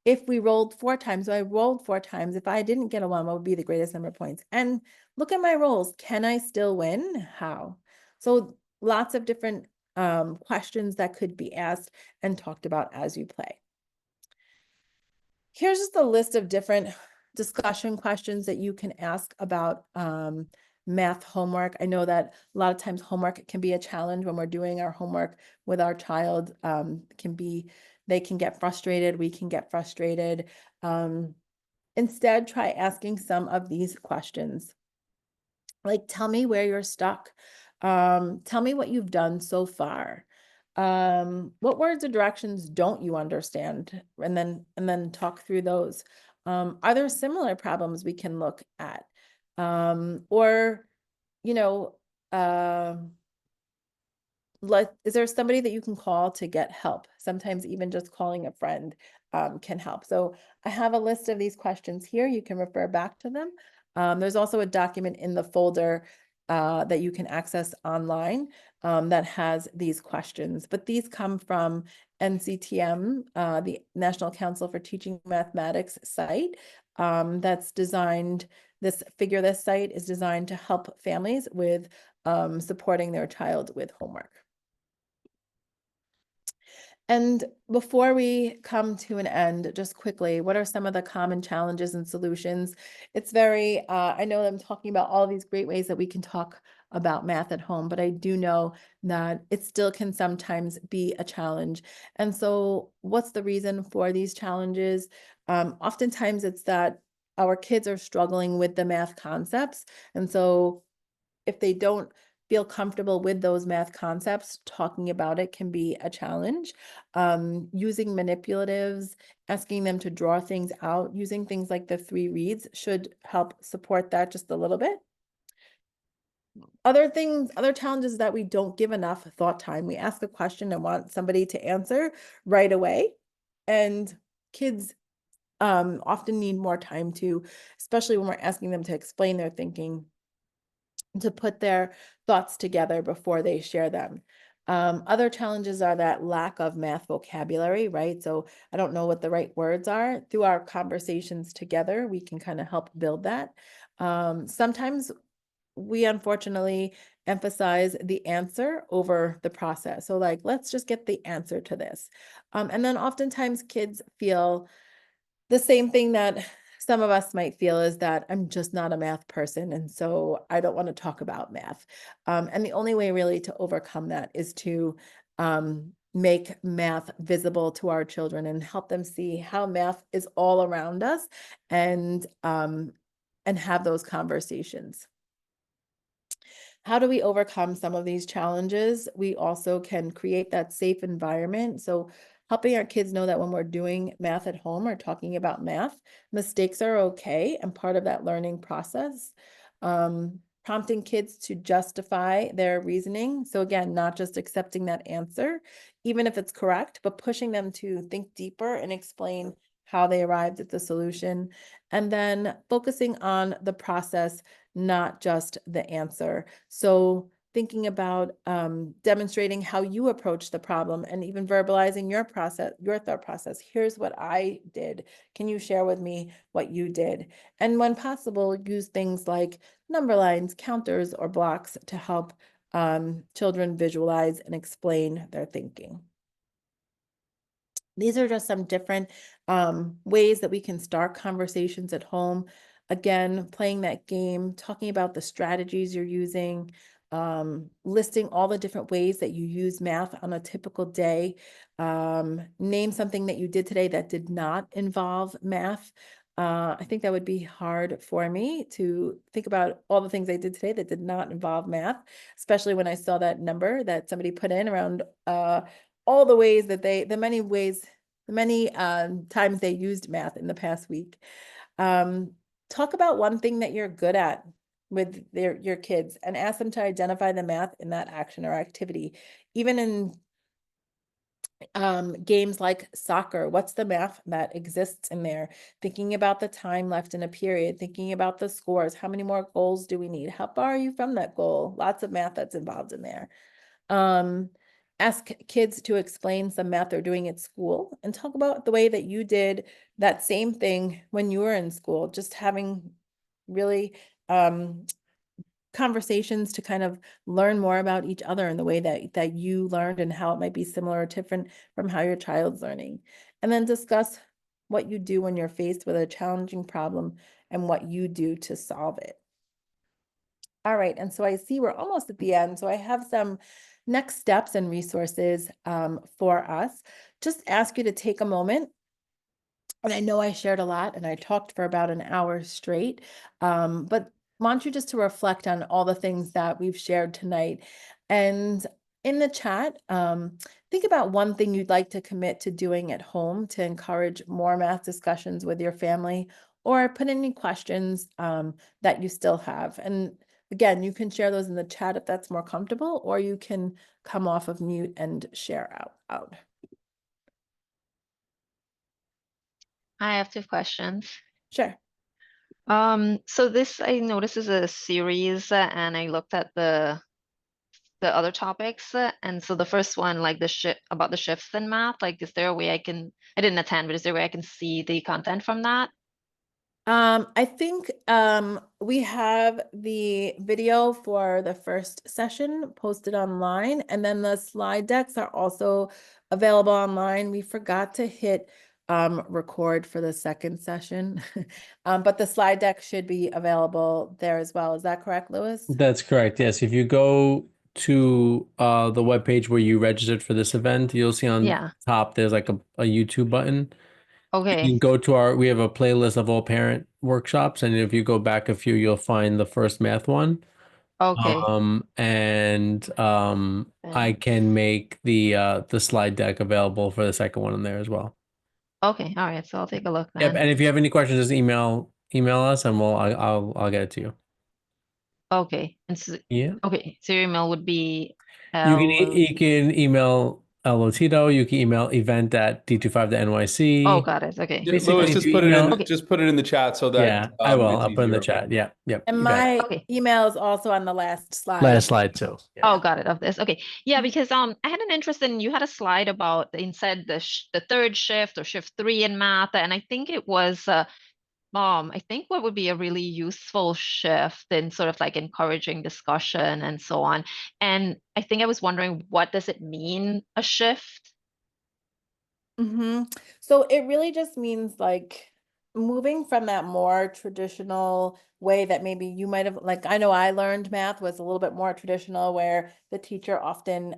if we rolled 4 times? So I rolled 4 times. If I didn't get a 1, what would be the greatest number of points? And look at my rolls. Can I still win? How? So lots of different questions that could be asked and talked about as you play. Here's just a list of different discussion questions that you can ask about math homework. I know that a lot of times homework can be a challenge when we're doing our homework with our child. They can get frustrated, we can get frustrated. Instead, try asking some of these questions. Like, tell me where you're stuck. Tell me what you've done so far. What words or directions don't you understand? And then talk through those. Are there similar problems we can look at? Or, you know, is there somebody that you can call to get help? Sometimes even just calling a friend can help. So I have a list of these questions here. You can refer back to them. There's also a document in the folder that you can access online that has these questions, but these come from NCTM, the National Council for Teaching Mathematics site that's designed, this site is designed to help families with supporting their child with homework. And before we come to an end, just quickly, what are some of the common challenges and solutions? It's very, I know I'm talking about all these great ways that we can talk about math at home, but I do know that it still can sometimes be a challenge. And so what's the reason for these challenges? Oftentimes it's that our kids are struggling with the math concepts. And so if they don't feel comfortable with those math concepts, talking about it can be a challenge. Using manipulatives, asking them to draw things out, using things like the 3 reads should help support that just a little bit. Other challenges that we don't give enough thought time. We ask a question and want somebody to answer right away. And kids often need more time to, especially when we're asking them to explain their thinking, to put their thoughts together before they share them. Other challenges are that lack of math vocabulary, right? So I don't know what the right words are. Through our conversations together, we can kind of help build that. Sometimes we unfortunately emphasize the answer over the process. So like, let's just get the answer to this. And then oftentimes kids feel the same thing that some of us might feel, is that I'm just not a math person, and so I don't want to talk about math. And the only way really to overcome that is to make math visible to our children and help them see how math is all around us, and have those conversations. How do we overcome some of these challenges? We also can create that safe environment. So helping our kids know that when we're doing math at home or talking about math, mistakes are okay and part of that learning process. Prompting kids to justify their reasoning. So again, not just accepting that answer, even if it's correct, but pushing them to think deeper and explain how they arrived at the solution. And then focusing on the process, not just the answer. So thinking about demonstrating how you approach the problem and even verbalizing your thought process. Here's what I did. Can you share with me what you did? And when possible, use things like number lines, counters, or blocks to help children visualize and explain their thinking. These are just some different ways that we can start conversations at home. Again, playing that game, talking about the strategies you're using, listing all the different ways that you use math on a typical day. Name something that you did today that did not involve math. I think that would be hard for me to think about all the things I did today that did not involve math, especially when I saw that number that somebody put in around all the ways that the many times they used math in the past week. Talk about one thing that you're good at with your kids and ask them to identify the math in that action or activity. Even in games like soccer, what's the math that exists in there? Thinking about the time left in a period, thinking about the scores, how many more goals do we need? How far are you from that goal? Lots of math that's involved in there. Ask kids to explain some math they're doing at school and talk about the way that you did that same thing when you were in school, just having really conversations to kind of learn more about each other and the way that you learned and how it might be similar or different from how your child's learning. And then discuss what you do when you're faced with a challenging problem and what you do to solve it. All right, and so I see we're almost at the end. So I have some next steps and resources for us. Just ask you to take a moment. And I know I shared a lot and I talked for about an hour straight, but want you just to reflect on all the things that we've shared tonight. And in the chat, think about one thing you'd like to commit to doing at home to encourage more math discussions with your family, or put any questions that you still have. And again, you can share those in the chat if that's more comfortable, or you can come off of mute and share out. I have 2 questions. Sure. So this I noticed is a series, and I looked at the other topics, and so the first one, like the shift about the shifts in math, like is there a way I didn't attend, but is there a way I can see the content from that? I think we have the video for the first session posted online, and then the slide decks are also available online. We forgot to hit record for the second session, but the slide deck should be available there as well. Is that correct, Louis? That's correct. Yes. If you go to the webpage where you registered for this event, you'll see on Yeah. top there's like a YouTube button. You Okay. can go to we have a playlist of all parent workshops, and if you go back a few, you'll find the first math one. Okay. I can make the slide deck available for the second one in there as well. Okay. All right. So I'll take a look Yep. then. And if you have any questions, just email us, and I'll get it to you. Okay. And so, Yeah. okay. So your email would be You can email Lotito. You can email event@d25.nyc. Oh, got it. Okay. Yeah, Basically, Louis, if just you put it in email- Okay. just put it in the chat so that Yeah, I will. it's I'll put in the easier. chat. Yeah. Yep. And you got it. my Okay. email is also on the last slide. Last slide too. Yeah. Oh, got it. Of this. Okay. Yeah, because I had an interest in, you had a slide about inside the third shift or shift 3 in math, and I think it was I think what would be a really useful shift in sort of like encouraging discussion and so on. And I think I was wondering, what does it mean, a shift? So it really just means like moving from that more traditional way that maybe you might have, like, I know I learned math was a little bit more traditional, where the teacher often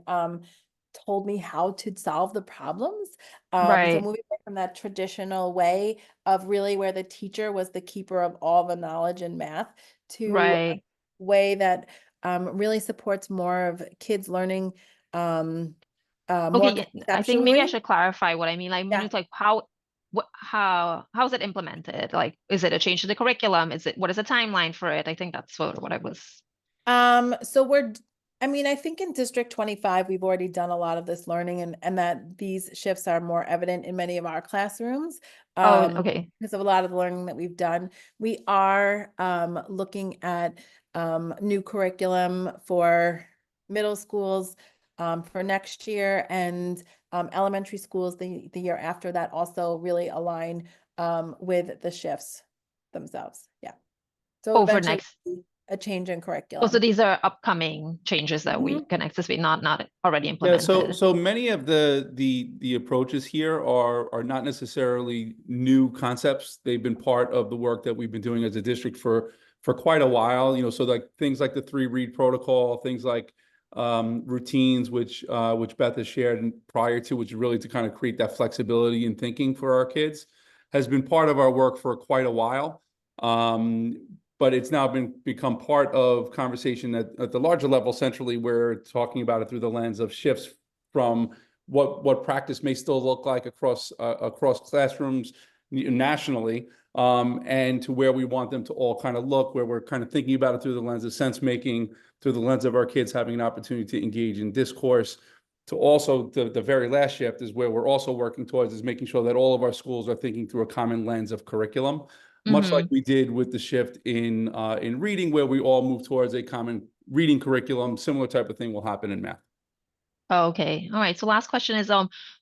told me how to solve the problems. So Right. moving away from that traditional way of really where the teacher was the keeper of all the knowledge in math to a Right. way that really supports more of kids learning more Okay. Yeah, I think maybe I conceptually. should clarify what I mean. Like, I mean, Yeah. it's like how is it implemented? Like, is it a change to the curriculum? What is the timeline for it? I think that's what I was. So I think in District 25, we've already done a lot of this learning, and that these shifts are more evident in many of our classrooms. Oh, okay. Because of a lot of the learning that we've done. We are looking at new curriculum for middle schools for next year, and elementary schools the year after that also really align with the shifts themselves. Yeah. So Oh, for eventually next. a change in Oh, curriculum. so these are upcoming changes that we can anticipate, not already Yeah, implemented. so many of the approaches here are not necessarily new concepts. They've been part of the work that we've been doing as a district for quite a while. So like things like the 3-read protocol, things like routines, which Beth has shared prior to, which is really to kind of create that flexibility in thinking for our kids. has been part of our work for quite a while. But it's now become part of conversation at the larger level centrally. We're talking about it through the lens of shifts from what practice may still look like across classrooms nationally, and to where we want them to all kind of look, where we're kind of thinking about it through the lens of sense making, through the lens of our kids having an opportunity to engage in discourse, to also the very last shift is where we're also working towards is making sure that all of our schools are thinking through a common lens of curriculum, much like we did with the shift in reading, where we all move towards a common reading curriculum. Similar type of thing will happen in math. Okay. All right. So last question is,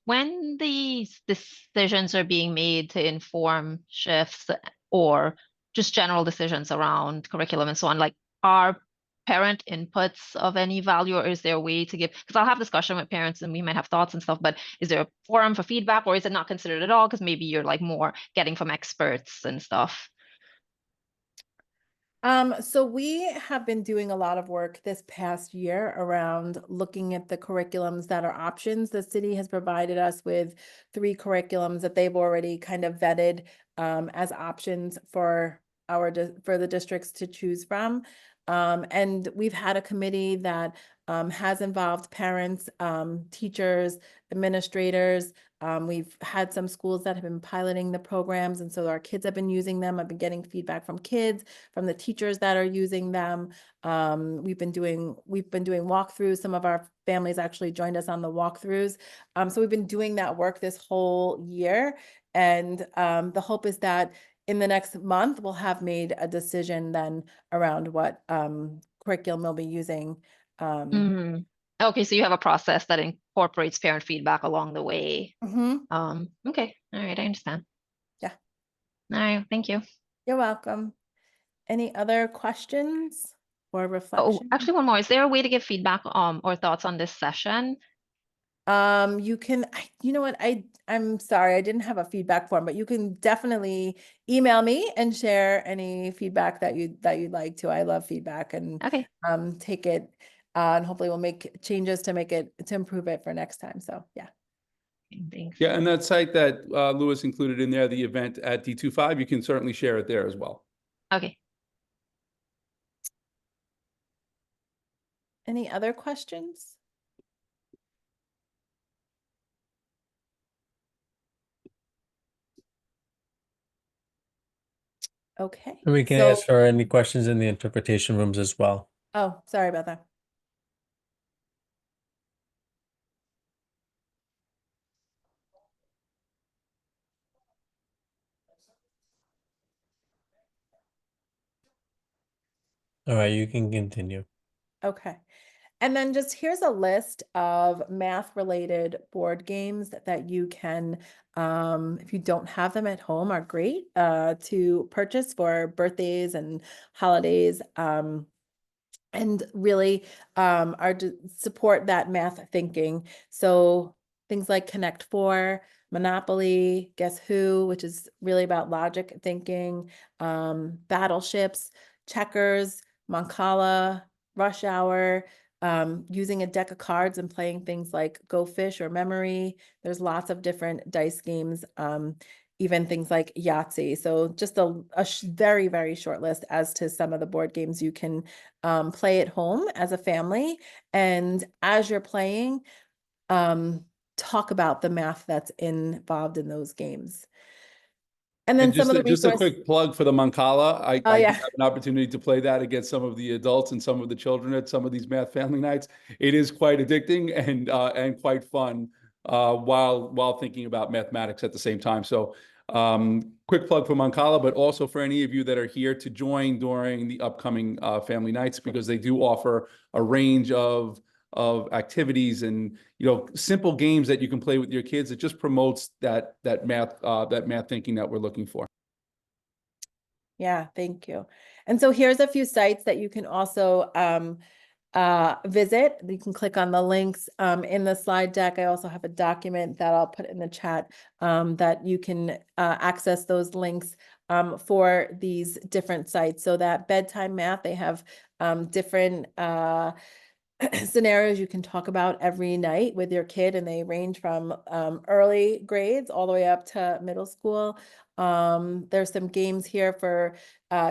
when these decisions are being made to inform shifts or just general decisions around curriculum and so on, like, are parent inputs of any value, or is there a way to give, because I'll have discussion with parents and we might have thoughts and stuff, but is there a forum for feedback, or is it not considered at all? Because maybe you're like more getting from experts and stuff. So we have been doing a lot of work this past year around looking at the curriculums that are options. The city has provided us with 3 curriculums that they've already kind of vetted as options for the districts to choose from. And we've had a committee that has involved parents, teachers, administrators. We've had some schools that have been piloting the programs, and so our kids have been using them. I've been getting feedback from kids, from the teachers that are using them. We've been doing walkthroughs. Some of our families actually joined us on the walkthroughs. So we've been doing that work this whole year, and the hope is that in the next month we'll have made a decision then around what curriculum we'll be using. Okay, so you have a process that incorporates parent feedback along the way. Okay, all right, I understand. Yeah. All right, thank you. You're welcome. Any other questions or Oh, reflection? actually, one more. Is there a way to give feedback or thoughts on this session? You can, you know what, I'm sorry, I didn't have a feedback form, but you can definitely email me and share any feedback that you'd like to. I love feedback, and Okay. take it, and hopefully we'll make changes to improve it for next time. So yeah. Thanks. Yeah, and that site that Lewis included in there, the event at D25, you can certainly share it there as well. Okay. Any other questions? Okay. And we can ask for any questions in the interpretation rooms as well. Oh, sorry about that. All right, you can continue. Okay. And then just here's a list of math-related board games that you can, if you don't have them at home, are great to purchase for birthdays and holidays, and really are to support that math thinking. So things like Connect 4, Monopoly, Guess Who, which is really about logic thinking, Battleships, Checkers, Mancala, Rush Hour, using a deck of cards and playing things like Go Fish or Memory. There's lots of different dice games, even things like Yahtzee. So just a very, very short list as to some of the board games you can play at home as a family. And as you're playing, talk about the math that's involved in those games. And then some of the just a quick plug for the Mancala. I did have an opportunity to play that against some of the adults and some of the children at some of these math family nights. It is quite addicting and quite fun while thinking about mathematics at the same time. So quick plug for Mancala, but also for any of you that are here to join during the upcoming family nights, because they do offer a range of activities and simple games that you can play with your kids. It just promotes that math thinking that we're looking for. Yeah, thank you. And so here's a few sites that you can also visit. You can click on the links in the slide deck. I also have a document that I'll put in the chat that you can access those links for these different sites. So that bedtime math, they have different scenarios you can talk about every night with your kid, and they range from early grades all the way up to middle school. There's some games here for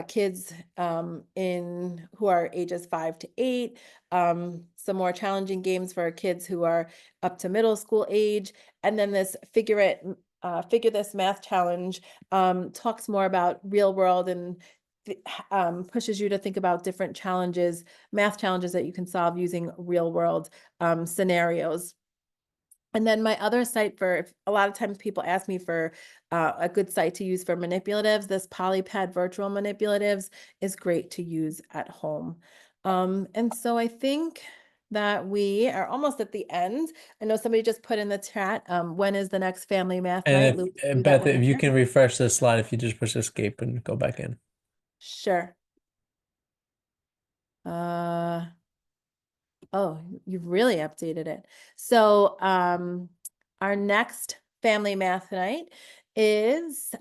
kids who are ages 5 to 8. Some more challenging games for kids who are up to middle school age. And then this Figure This Math Challenge talks more about real world and pushes you to think about different challenges, math challenges that you can solve using real world scenarios. And then my other site a lot of times people ask me for a good site to use for manipulatives. This Polypad Virtual Manipulatives is great to use at home. And so I think that we are almost at the end. I know somebody just put in the chat, when is the next family math night? And Lou, do that Beth, one if you here. can refresh the slide, if you just push escape and go back in. Sure. Oh, you've really updated it. So our next family math night is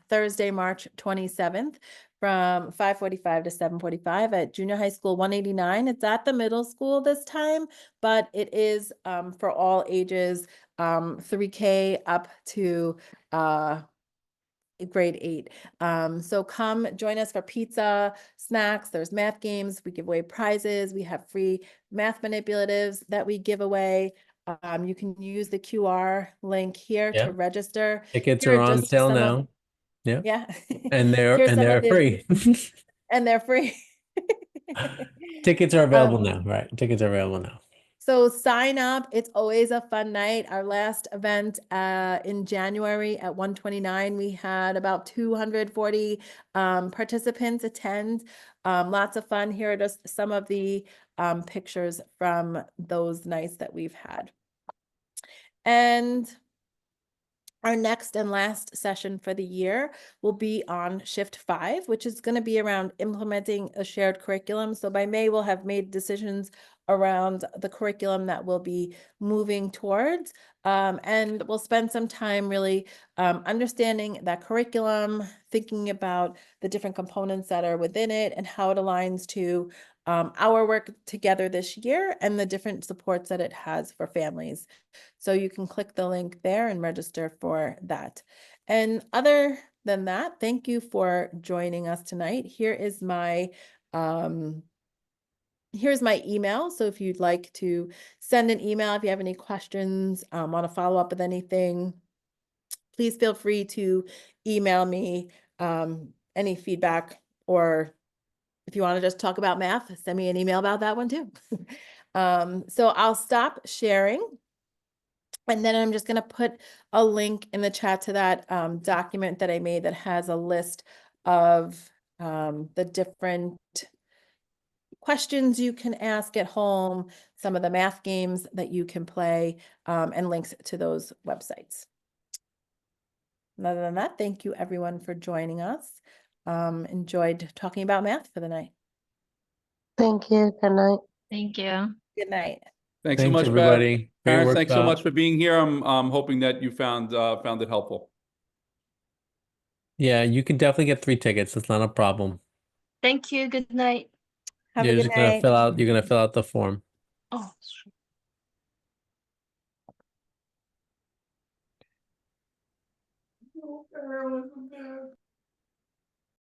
Thursday, March 27th from 5:45 to 7:45 at Junior High School 189. It's at the middle school this time, but it is for all ages, 3K up to grade 8. So come join us for pizza, snacks, there's math games, we give away prizes, we have free math manipulatives that we give away. You can use the QR link here Yeah. to register. Tickets Here are on just sale some of- now. Yeah. Yeah. And they're Here's some of the- free. And they're free. Tickets are available now, right? Tickets are available now. So sign up. It's always a fun night. Our last event in January at 129, we had about 240 participants attend. Lots of fun. Here are just some of the pictures from those nights that we've had. And our next and last session for the year will be on Shift 5, which is going to be around implementing a shared curriculum. So by May, we'll have made decisions around the curriculum that we'll be moving towards. And we'll spend some time really understanding that curriculum, thinking about the different components that are within it and how it aligns to our work together this year and the different supports that it has for families. So you can click the link there and register for that. And other than that, thank you for joining us tonight. Here's my email. So if you'd like to send an email, if you have any questions, want to follow up with anything, please feel free to email me any feedback, or if you want to just talk about math, send me an email about that one too. So I'll stop sharing. And then I'm just going to put a link in the chat to that document that I made that has a list of the different questions you can ask at home, some of the math games that you can play, and links to those websites. And other than that, thank you everyone for joining us. Enjoyed talking about math for the night. Thank you. Good night. Thank you. Good night. Thanks so Thanks, much, Beth. everybody. Great Parents, work, thanks so Beth. much for being here. I'm hoping that you found it helpful. Yeah, you can definitely get 3 tickets. It's not a problem. Thank you. Good night. Have You're a good just gonna night. you're gonna fill out the form. Oh.